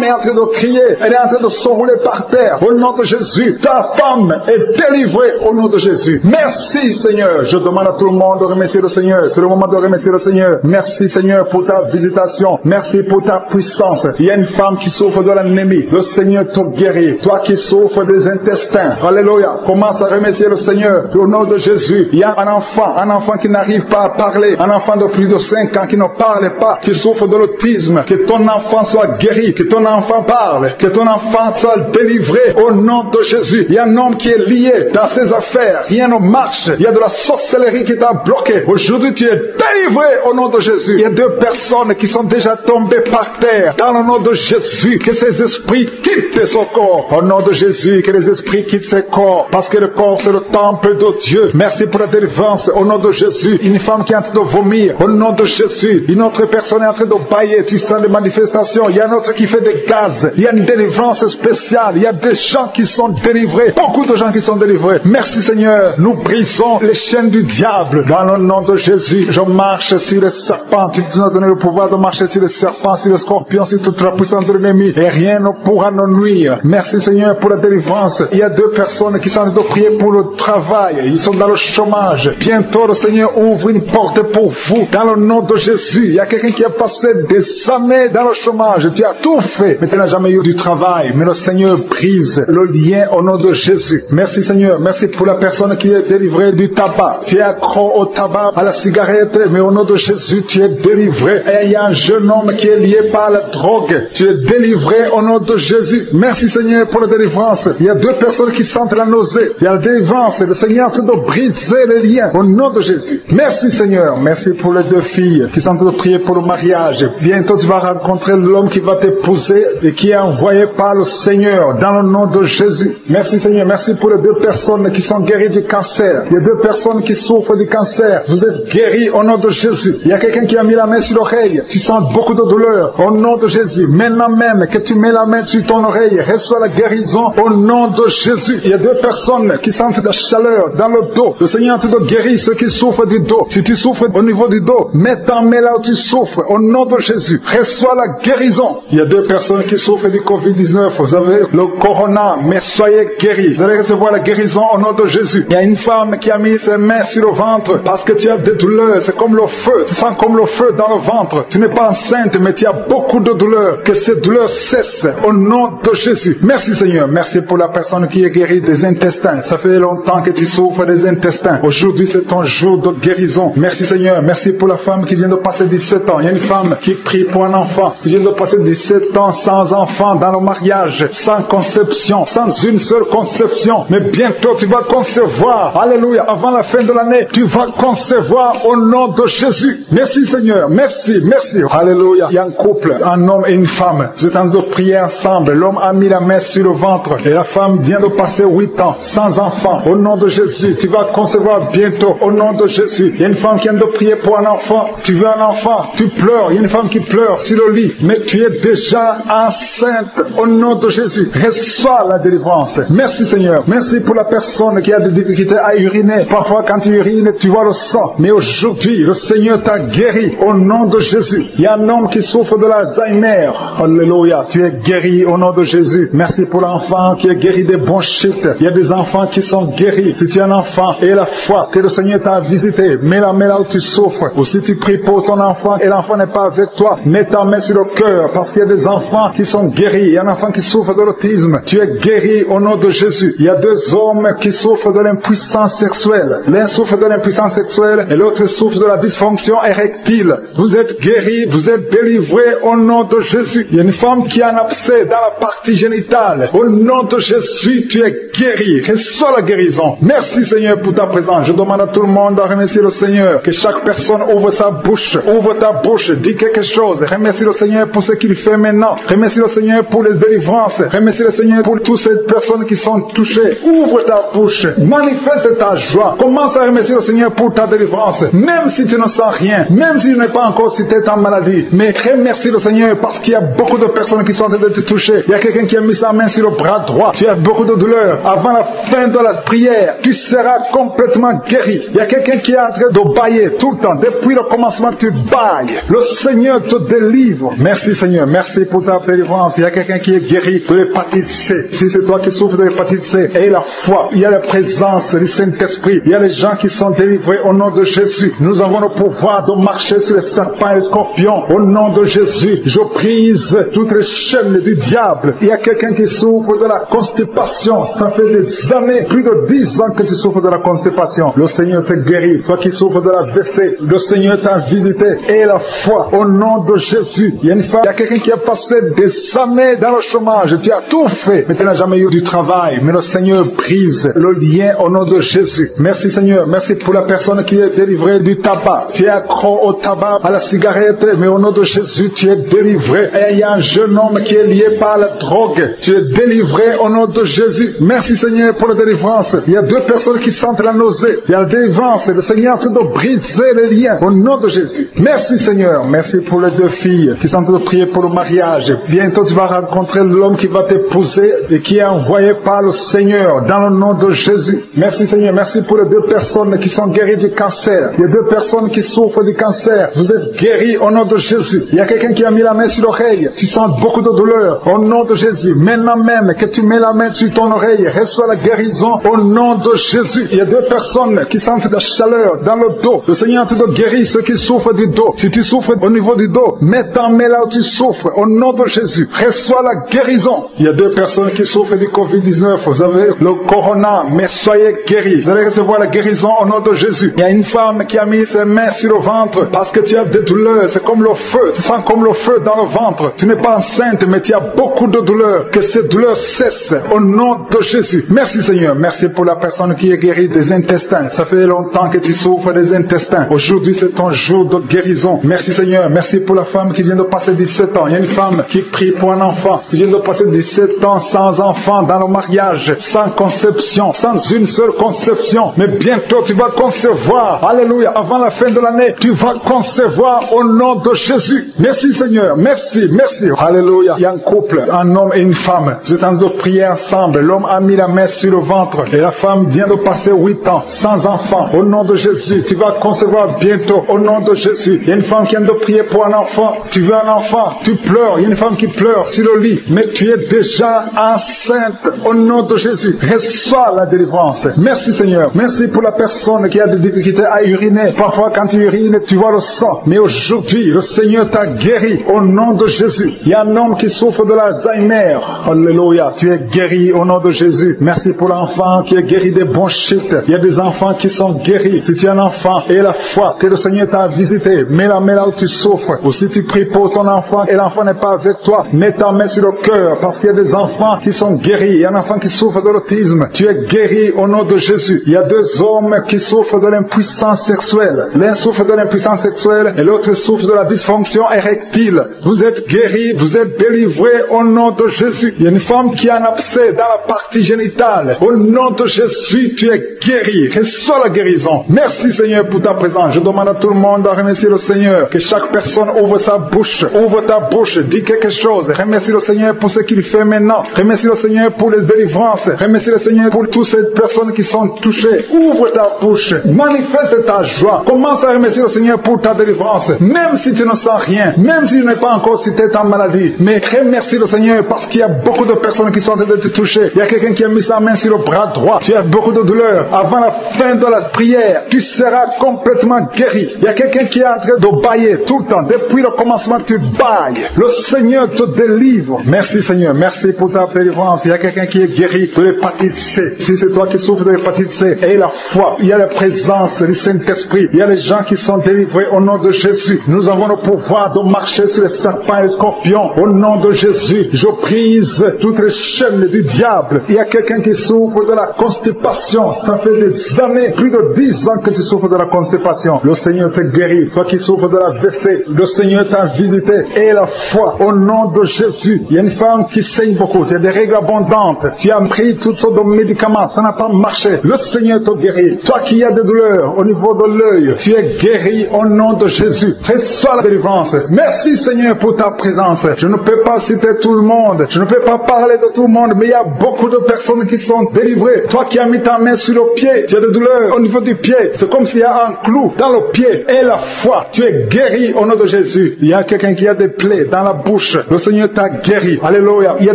est en train de crier, elle est en train de s'enrouler par terre, au nom de Jésus, ta femme est délivrée au nom de Jésus. Merci Seigneur, je demande à tout le monde de remercier le Seigneur, c'est le moment de remercier le Seigneur. Merci Seigneur pour ta visitation, merci pour ta puissance. Il y a une femme qui souffre de l'anémie, le Seigneur te guérit. Toi qui souffres des intestins, alléluia, commence à remercier le Seigneur au nom de Jésus. Il y a un enfant qui n'arrive pas à parler, un enfant de plus de 5 ans qui ne parle pas, qui souffre de l'autisme, que ton enfant soit guéri, que ton enfant parle, que ton enfant soit délivré au nom de Jésus. Il y a un homme qui est lié dans ses affaires, rien ne marche, il y a de la sorcellerie qui t'a bloqué. Aujourd'hui tu es délivré au nom de Jésus. Il y a 2 personnes qui sont déjà tombées par terre, dans le nom de Jésus, que ces esprits quittent son corps, au nom de Jésus, que les esprits quittent ses corps, parce que le corps c'est le temple de Dieu. Merci pour la délivrance au nom de Jésus. Une femme qui est en train de vomir au nom de Jésus, une autre personne est en train de bailler, tu sens des manifestations, il y a un autre qui fait des gaz, il y a une délivrance spéciale, il y a des gens qui sont délivrés, beaucoup de gens qui sont délivrés. Merci Seigneur, nous brisons les chaînes du diable dans le nom de Jésus. Je marche sur les serpents, tu nous as donné le pouvoir de marcher sur les serpents, sur les scorpions, sur toute la puissance de l'ennemi, et rien ne pourra nous nuire. Merci Seigneur pour la délivrance. Il y a 2 personnes qui sont en train de prier pour le travail, ils sont dans le chômage. Bientôt le Seigneur ouvre une porte pour vous dans le nom de Jésus. Il y a quelqu'un qui a passé des années dans le chômage, tu as tout fait, mais tu n'as jamais eu du travail, mais le Seigneur brise le lien au nom de Jésus. Merci Seigneur, merci pour la personne qui est délivrée du tabac, tu es accro au tabac, à la cigarette, mais au nom de Jésus tu es délivré. Et il y a un jeune homme qui est lié par la drogue, tu es délivré au nom de Jésus. Merci Seigneur pour la délivrance. Il y a 2 personnes qui sentent la nausée, il y a la délivrance, le Seigneur est en train de briser les liens au nom de Jésus. Merci Seigneur, merci pour les 2 filles qui sont en train de prier pour le mariage. Bientôt tu vas rencontrer l'homme qui va t'épouser et qui est envoyé par le Seigneur dans le nom de Jésus. Merci Seigneur, merci pour les 2 personnes qui sont guéries du cancer. Il y a 2 personnes qui souffrent du cancer, vous êtes guéris au nom de Jésus. Il y a quelqu'un qui a mis la main sur l'oreille, tu sens beaucoup de douleur au nom de Jésus. Maintenant même que tu mets la main sur ton oreille, reçois la guérison au nom de Jésus. Il y a 2 personnes qui sentent de la chaleur dans le dos, le Seigneur te guérit ceux qui souffrent du dos. Si tu souffres au niveau du dos, mets ta main là où tu souffres au nom de Jésus, reçois la guérison. Il y a 2 personnes qui souffrent du Covid-19, vous avez le corona, mais soyez guéris, vous allez recevoir la guérison au nom de Jésus. Il y a une femme qui a mis ses mains sur le ventre parce que tu as des douleurs, c'est comme le feu, tu sens comme le feu dans le ventre, tu n'es pas enceinte mais tu as beaucoup de douleurs, que ces douleurs cessent au nom de Jésus. Merci Seigneur, merci pour la personne qui est guérie des intestins, ça fait longtemps que tu souffres des intestins, aujourd'hui c'est ton jour de guérison. Merci Seigneur, merci pour la femme qui vient de passer 17 ans, il y a une femme qui prie pour un enfant, qui vient de passer 17 ans sans enfant dans le mariage, sans conception, sans une seule conception, mais bientôt tu vas concevoir, alléluia, avant la fin de l'année, tu vas concevoir au nom de Jésus. Merci Seigneur, merci, merci, alléluia. Il y a un couple, un homme et une femme, vous êtes en train de prier ensemble, l'homme a mis la main sur le ventre et la femme vient de passer 8 ans sans enfant, au nom de Jésus, tu vas concevoir bientôt au nom de Jésus. Il y a une femme qui vient de prier pour un enfant, tu veux un enfant, tu pleures, il y a une femme qui pleure sur le lit, mais tu es déjà enceinte au nom de Jésus. Reçois la délivrance. Merci Seigneur, merci pour la personne qui a des difficultés à uriner, parfois quand tu urines tu vois le sang, mais aujourd'hui le Seigneur t'a guéri au nom de Jésus. Il y a un homme qui souffre de l'Alzheimer, Alléluia. Tu es guéri au nom de Jésus. Merci pour l'enfant qui est guéri des bronchites. Il y a des enfants qui sont guéris. Si tu es un enfant et la foi que le Seigneur t'a visité, mets la main là où tu souffres. Ou si tu pries pour ton enfant et l'enfant n'est pas avec toi, mets ta main sur le cœur parce qu'il y a des enfants qui sont guéris. Il y a un enfant qui souffre de l'autisme. Tu es guéri au nom de Jésus. Il y a deux hommes qui souffrent de l'impuissance sexuelle. L'un souffre de l'impuissance sexuelle et l'autre souffre de la dysfonction érectile. Vous êtes guéris, vous êtes délivrés au nom de Jésus. Il y a une femme qui a un abcès dans la partie génitale. Au nom de Jésus, tu es guéri. Reçois la guérison. Merci Seigneur pour ta présence. Je demande à tout le monde de remercier le Seigneur. Que chaque personne ouvre sa bouche. Ouvre ta bouche. Dis quelque chose. Remercie le Seigneur pour ce qu'il fait maintenant. Remercie le Seigneur pour les délivrances. Remercie le Seigneur pour toutes ces personnes qui sont touchées. Ouvre ta bouche. Manifeste ta joie. Commence à remercier le Seigneur pour ta délivrance. Même si tu ne sens rien. Même si tu n'es pas encore cité ta maladie. Mais remercie le Seigneur parce qu'il y a beaucoup de personnes qui sont en train de te toucher. Il y a quelqu'un qui a mis sa main sur le bras droit. Tu as beaucoup de douleur. Avant la fin de la prière, tu seras complètement guéri. Il y a quelqu'un qui est en train de bailler tout le temps. Depuis le commencement, tu bailles. Le Seigneur te délivre. Merci Seigneur. Merci pour ta délivrance. Il y a quelqu'un qui est guéri de l'hépatite C. Si c'est toi qui souffres de l'hépatite C, et la foi, il y a la présence du Saint-Esprit. Il y a les gens qui sont délivrés au nom de Jésus. Nous avons le pouvoir de marcher sur les serpents et les scorpions. Au nom de Jésus, je brise toutes les chaînes du diable. Il y a quelqu'un qui souffre de la constipation. Ça fait des années, plus de 10 ans que tu souffres de la constipation. Le Seigneur te guérit. Toi qui souffres de la WC, le Seigneur t'a visité. Et la foi, au nom de Jésus. Il y a une femme, il y a quelqu'un qui a passé des années dans le chômage. Tu as tout fait, mais tu n'as jamais eu du travail. Mais le Seigneur brise le lien au nom de Jésus. Merci Seigneur. Merci pour la personne qui est délivrée du tabac. Tu es accro au tabac, à la cigarette, mais au nom de Jésus, tu es délivré. Et il y a un jeune homme qui est lié par la drogue. Tu es délivré au nom de Jésus. Merci Seigneur pour la délivrance. Il y a deux personnes qui sentent la nausée. Il y a la délivrance. Le Seigneur est en train de briser les liens au nom de Jésus. Merci Seigneur. Merci pour les deux filles qui sont en train de prier pour le mariage. Bientôt tu vas rencontrer l'homme qui va t'épouser et qui est envoyé par le Seigneur dans le nom de Jésus. Merci Seigneur. Merci pour les deux personnes qui sont guéries du cancer. Il y a deux personnes qui souffrent du cancer. Vous êtes guéris au nom de Jésus. Il y a quelqu'un qui a mis la main sur l'oreille. Tu sens beaucoup de douleur au nom de Jésus. Maintenant même que tu mets la main sur ton oreille, reçois la guérison au nom de Jésus. Il y a deux personnes qui sentent la chaleur dans le dos. Le Seigneur te guérit ceux qui souffrent du dos. Si tu souffres au niveau du dos, mets ta main là où tu souffres au nom de Jésus. Reçois la guérison. Il y a deux personnes qui souffrent du Covid-19. Vous avez le corona, mais soyez guéris. Vous allez recevoir la guérison au nom de Jésus. Il y a une femme qui a mis ses mains sur le ventre parce que tu as des douleurs. C'est comme le feu. Tu sens comme le feu dans le ventre. Tu n'es pas enceinte, mais tu as beaucoup de douleurs. Que ces douleurs cessent au nom de Jésus. Merci Seigneur. Merci pour la personne qui est guérie des intestins. Ça fait longtemps que tu souffres des intestins. Aujourd'hui, c'est ton jour de guérison. Merci Seigneur. Merci pour la femme qui vient de passer 17 ans. Il y a une femme qui prie pour un enfant. Tu viens de passer 17 ans sans enfant dans le mariage, sans conception, sans une seule conception. Mais bientôt, tu vas concevoir. Alléluia. Avant la fin de l'année, tu vas concevoir au nom de Jésus. Merci Seigneur. Merci. Merci. Alléluia. Il y a un couple, un homme et une femme. Vous êtes en train de prier ensemble. L'homme a mis la main sur le ventre et la femme vient de passer 8 ans sans enfant. Au nom de Jésus, tu vas concevoir bientôt. Au nom de Jésus. Il y a une femme qui vient de prier pour un enfant. Tu veux un enfant, tu pleures. Il y a une femme qui pleure sur le lit, mais tu es déjà enceinte. Au nom de Jésus, reçois la délivrance. Merci Seigneur. Merci pour la personne qui a des difficultés à uriner. Parfois quand tu urines, tu vois le sang. Mais aujourd'hui, le Seigneur t'a guéri. Au nom de Jésus. Il y a un homme qui souffre de l'Alzheimer. Alléluia. Tu es guéri au nom de Jésus. Merci pour l'enfant qui est guéri des bronchites. Il y a des enfants qui sont guéris. Si tu es un enfant et la foi que le Seigneur t'a visité, mets la main là où tu souffres. Ou si tu pries pour ton enfant et l'enfant n'est pas avec toi, mets ta main sur le cœur parce qu'il y a des enfants qui sont guéris. Il y a un enfant qui souffre de l'autisme. Tu es guéri au nom de Jésus. Il y a deux hommes qui souffrent de l'impuissance sexuelle. L'un souffre de l'impuissance sexuelle et l'autre souffre de la dysfonction érectile. Vous êtes guéris, vous êtes délivrés au nom de Jésus. Il y a une femme qui a un abcès dans la partie génitale. Au nom de Jésus, tu es guéri. Reçois la guérison. Merci Seigneur pour ta présence. Je demande à tout le monde de remercier le Seigneur. Que chaque personne ouvre sa bouche. Ouvre ta bouche. Dis quelque chose. Remercie le Seigneur pour ce qu'il fait maintenant. Remercie le Seigneur pour les délivrances. Remercie le Seigneur pour toutes ces personnes qui sont touchées. Ouvre ta bouche. Manifeste ta joie. Commence à remercier le Seigneur pour ta délivrance. Même si tu ne sens rien. Même si tu n'es pas encore cité tête en maladie. Mais remercie le Seigneur parce qu'il y a beaucoup de personnes qui sont en train de te toucher. Il y a quelqu'un qui a mis sa main sur le bras droit. Tu as beaucoup de douleur. Avant la fin de la prière, tu seras complètement guéri. Il y a quelqu'un qui est en train de bailler tout le temps. Depuis le commencement, tu bailles. Le Seigneur te délivre. Merci Seigneur. Merci pour ta délivrance. Il y a quelqu'un qui est guéri de l'hépatite C. Si c'est toi qui souffres de l'hépatite C, et la foi, il y a la présence du Saint-Esprit. Il y a les gens qui sont délivrés au nom de Jésus. Nous avons le pouvoir de marcher sur les serpents et les scorpions. Au nom de Jésus, je brise toutes les chaînes du diable. Il y a quelqu'un qui souffre de la constipation. Ça fait des années, plus de 10 ans que tu souffres de la constipation. Le Seigneur te guérit. Toi qui souffres de la WC, le Seigneur t'a visité. Et la foi, au nom de Jésus. Il y a une femme qui saigne beaucoup. Tu as des règles abondantes. Tu as pris toutes sortes de médicaments. Ça n'a pas marché. Le Seigneur te guérit. Toi qui as des douleurs au niveau de l'œil, tu es guéri au nom de Jésus. Reçois la délivrance. Merci Seigneur pour ta présence. Je ne peux pas citer tout le monde. Je ne peux pas parler de tout le monde, mais il y a beaucoup de personnes qui sont délivrées. Toi qui as mis ta main sur le pied, tu as des douleurs au niveau du pied. C'est comme s'il y a un clou dans le pied. Et la foi, tu es guéri au nom de Jésus. Il y a quelqu'un qui a des plaies dans la bouche. Le Seigneur t'a guéri. Alléluia. Il y a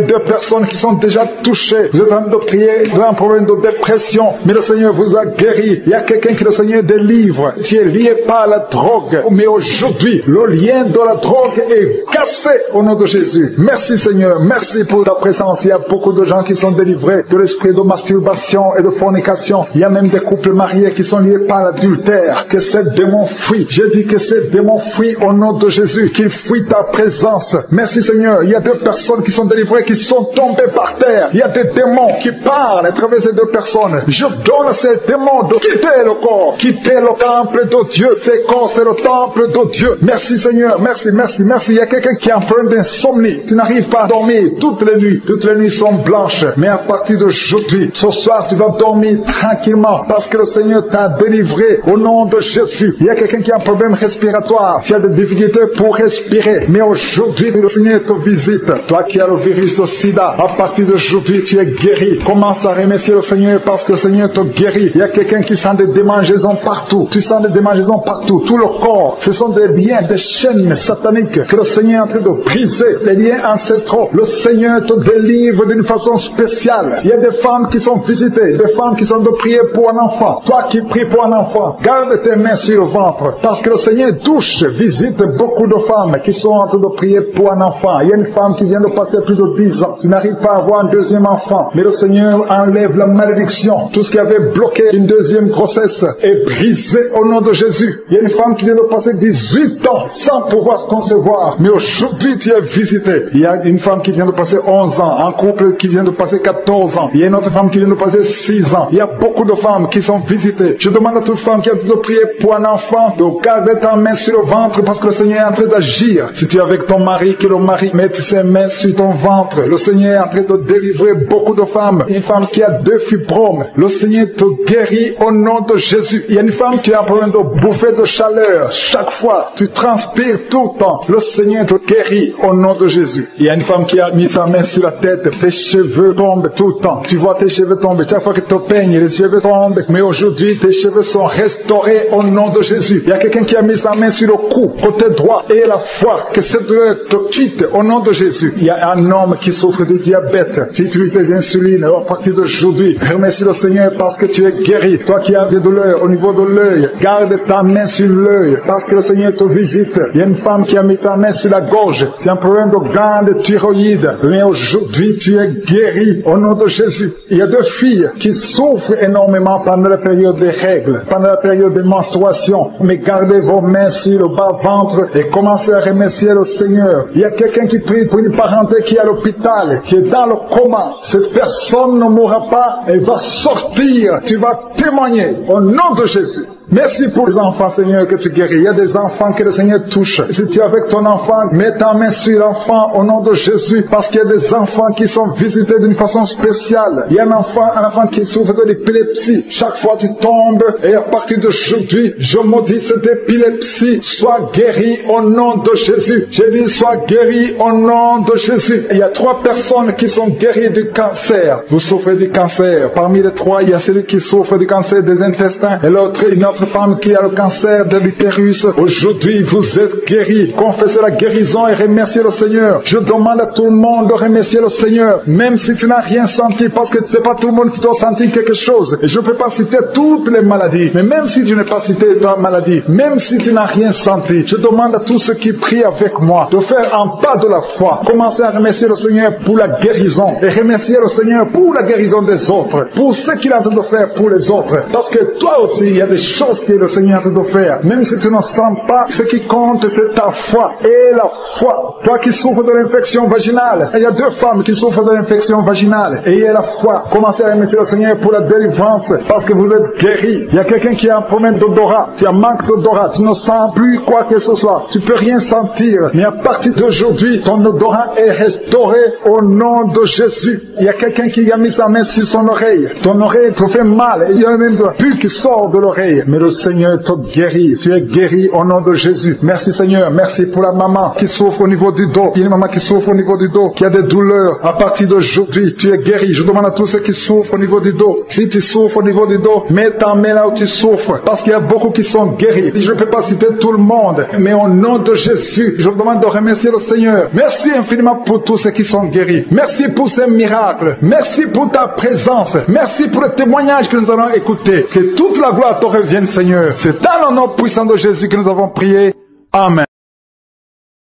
2 personnes qui sont déjà touchées. Vous êtes en train de prier d'un problème de dépression, mais le Seigneur vous a guéri. Il y a quelqu'un qui le Seigneur délivre. Tu es lié par la drogue. Mais aujourd'hui, le lien de la drogue est cassé au nom de Jésus. Merci Seigneur. Merci pour ta présence. Il y a beaucoup de gens qui sont délivrés de l'esprit de masturbation et de fornication. Il y a même des couples mariés qui sont liés par l'adultère. Que ces démons fuient. J'ai dit que ces démons fuient au nom de Jésus. Qu'ils fuient ta présence. Merci Seigneur. Il y a 2 personnes qui sont délivrées, qui sont tombées par terre. Il y a des démons qui parlent à travers ces 2 personnes. Je donne à ces démons de quitter le corps. Quitter le temple de Dieu. Ces corps, c'est le temple de Dieu. Merci Seigneur. Merci, merci, merci. Il y a quelqu'un qui est en train d'insomnie. Tu n'arrives pas à dormir toutes les nuits. Toutes les nuits sont blanches. Mais à partir d'aujourd'hui, ce soir, tu vas dormir tranquillement parce que le Seigneur t'a délivré au nom de Jésus. Il y a quelqu'un qui a un problème respiratoire. Tu as des difficultés pour respirer. Mais aujourd'hui, le Seigneur te visite. Toi qui as le virus de sida, à partir d'aujourd'hui, tu es guéri. Commence à remercier le Seigneur parce que le Seigneur te guérit. Il y a quelqu'un qui sent des démangeaisons partout. Tu sens des démangeaisons partout. Tout le corps. Ce sont des liens, des chaînes sataniques que le Seigneur est en train de briser. Les liens ancestraux. Le Seigneur te délivre d'une façon spéciale. Il y a des femmes qui sont visitées. Des femmes qui sont de prier pour un enfant. Toi qui pries pour un enfant, garde tes mains sur le ventre. Parce que le Seigneur touche, visite beaucoup de femmes qui sont en train de prier pour un enfant. Il y a une femme qui vient de passer plus de 10 ans. Tu n'arrives pas à avoir un deuxième enfant. Mais le Seigneur enlève la malédiction. Tout ce qui avait bloqué une deuxième grossesse est brisé au nom de Jésus. Il y a une femme qui vient de passer 18 ans sans pouvoir concevoir. Mais aujourd'hui, tu es visité. Il y a une femme qui vient de passer 11 ans. Un couple qui vient de passer 14 ans. Il y a une autre femme qui vient de passer 6 ans. Il y a beaucoup de femmes qui sont visitées. Je demande à toute femme qui a de prier pour un enfant de garder ta main sur le ventre parce que le Seigneur est en train d'agir. Si tu es avec ton mari, que le mari mette ses mains sur ton ventre. Le Seigneur est en train de délivrer beaucoup de femmes. Une femme qui a 2 fibromes. Le Seigneur te guérit au nom de Jésus. Il y a une femme qui a un problème de bouffée de chaleur. Chaque fois, tu transpires tout le temps. Le Seigneur te guérit au nom de Jésus. Il y a une femme qui a mis sa main sur la tête. Tes cheveux tombent tout le temps. Tu vois tes cheveux tomber. Chaque fois que tu te peignes, les cheveux tombent. Mais aujourd'hui, tes cheveux sont restaurés au nom de Jésus. Il y a quelqu'un qui a mis sa main sur le cou, côté droit, et la foi, que cette douleur te quitte au nom de Jésus. Il y a un homme qui souffre de diabète. Tu utilises des insulines. À partir d'aujourd'hui, remercie le Seigneur parce que tu es guéri. Toi qui as des douleurs au niveau de l'œil, garde ta main sur l'œil parce que le Seigneur te visite. Il y a une femme qui a mis sa main sur la gorge. Tu as un problème de glande thyroïde. Mais aujourd'hui, tu es guéri au nom de Jésus. Il y a 2 filles qui souffrent énormément pendant la période des règles, pendant la période des menstruations. Mais gardez vos mains sur le bas-ventre et commencez à remercier le Seigneur. Il y a quelqu'un qui prie pour une parenté qui est à l'hôpital, qui est dans le coma. Cette personne ne mourra pas, elle va sortir. Tu vas témoigner au nom de Jésus. Merci pour les enfants, Seigneur, que tu guéris. Il y a des enfants que le Seigneur touche. Si tu es avec ton enfant, mets ta main sur l'enfant au nom de Jésus, parce qu'il y a des enfants qui sont visités d'une façon spéciale. Il y a un enfant qui souffre de l'épilepsie. Chaque fois tu tombes, et à partir d'aujourd'hui, je maudis cette épilepsie. Sois guéri au nom de Jésus. J'ai dit, sois guéri au nom de Jésus. Il y a 3 personnes qui sont guéries du cancer. Vous souffrez du cancer. Parmi les 3, il y a celui qui souffre du cancer des intestins, et l'autre, une autre notre femme qui a le cancer de l'utérus. Aujourd'hui, vous êtes guéris. Confessez la guérison et remerciez le Seigneur. Je demande à tout le monde de remercier le Seigneur, même si tu n'as rien senti, parce que c'est pas tout le monde qui doit sentir quelque chose. Et je ne peux pas citer toutes les maladies, mais même si tu n'as pas cité ta maladie, même si tu n'as rien senti, je demande à tous ceux qui prient avec moi de faire un pas de la foi. Commencez à remercier le Seigneur pour la guérison et remercier le Seigneur pour la guérison des autres, pour ce qu'il est en train de faire pour les autres. Parce que toi aussi, il y a des choses que le Seigneur est en train de faire. Même si tu ne sens pas, ce qui compte, c'est ta foi. Et la foi. Toi qui souffres de l'infection vaginale, il y a 2 femmes qui souffrent de l'infection vaginale. Et il y a la foi. Commencez à remercier le Seigneur pour la délivrance, parce que vous êtes guéris. Il y a quelqu'un qui a un problème d'odorat. Tu as manque d'odorat. Tu ne sens plus quoi que ce soit. Tu peux rien sentir. Mais à partir d'aujourd'hui, ton odorat est restauré au nom de Jésus. Il y a quelqu'un qui a mis sa main sur son oreille. Ton oreille te fait mal. Il y a même de pu qui sort de l'oreille. Mais le Seigneur te guérit. Tu es guéri au nom de Jésus. Merci Seigneur. Merci pour la maman qui souffre au niveau du dos. Il y a une maman qui souffre au niveau du dos, qui a des douleurs. À partir d'aujourd'hui, tu es guéri. Je demande à tous ceux qui souffrent au niveau du dos. Si tu souffres au niveau du dos, mets ta main là où tu souffres. Parce qu'il y a beaucoup qui sont guéris. Je ne peux pas citer tout le monde. Mais au nom de Jésus, je vous demande de remercier le Seigneur. Merci infiniment pour tous ceux qui sont guéris. Merci pour ces miracles. Merci pour ta présence. Merci pour le témoignage que nous allons écouter. Que toute la gloire te revienne, Seigneur. C'est dans le nom puissant de Jésus que nous avons prié. Amen.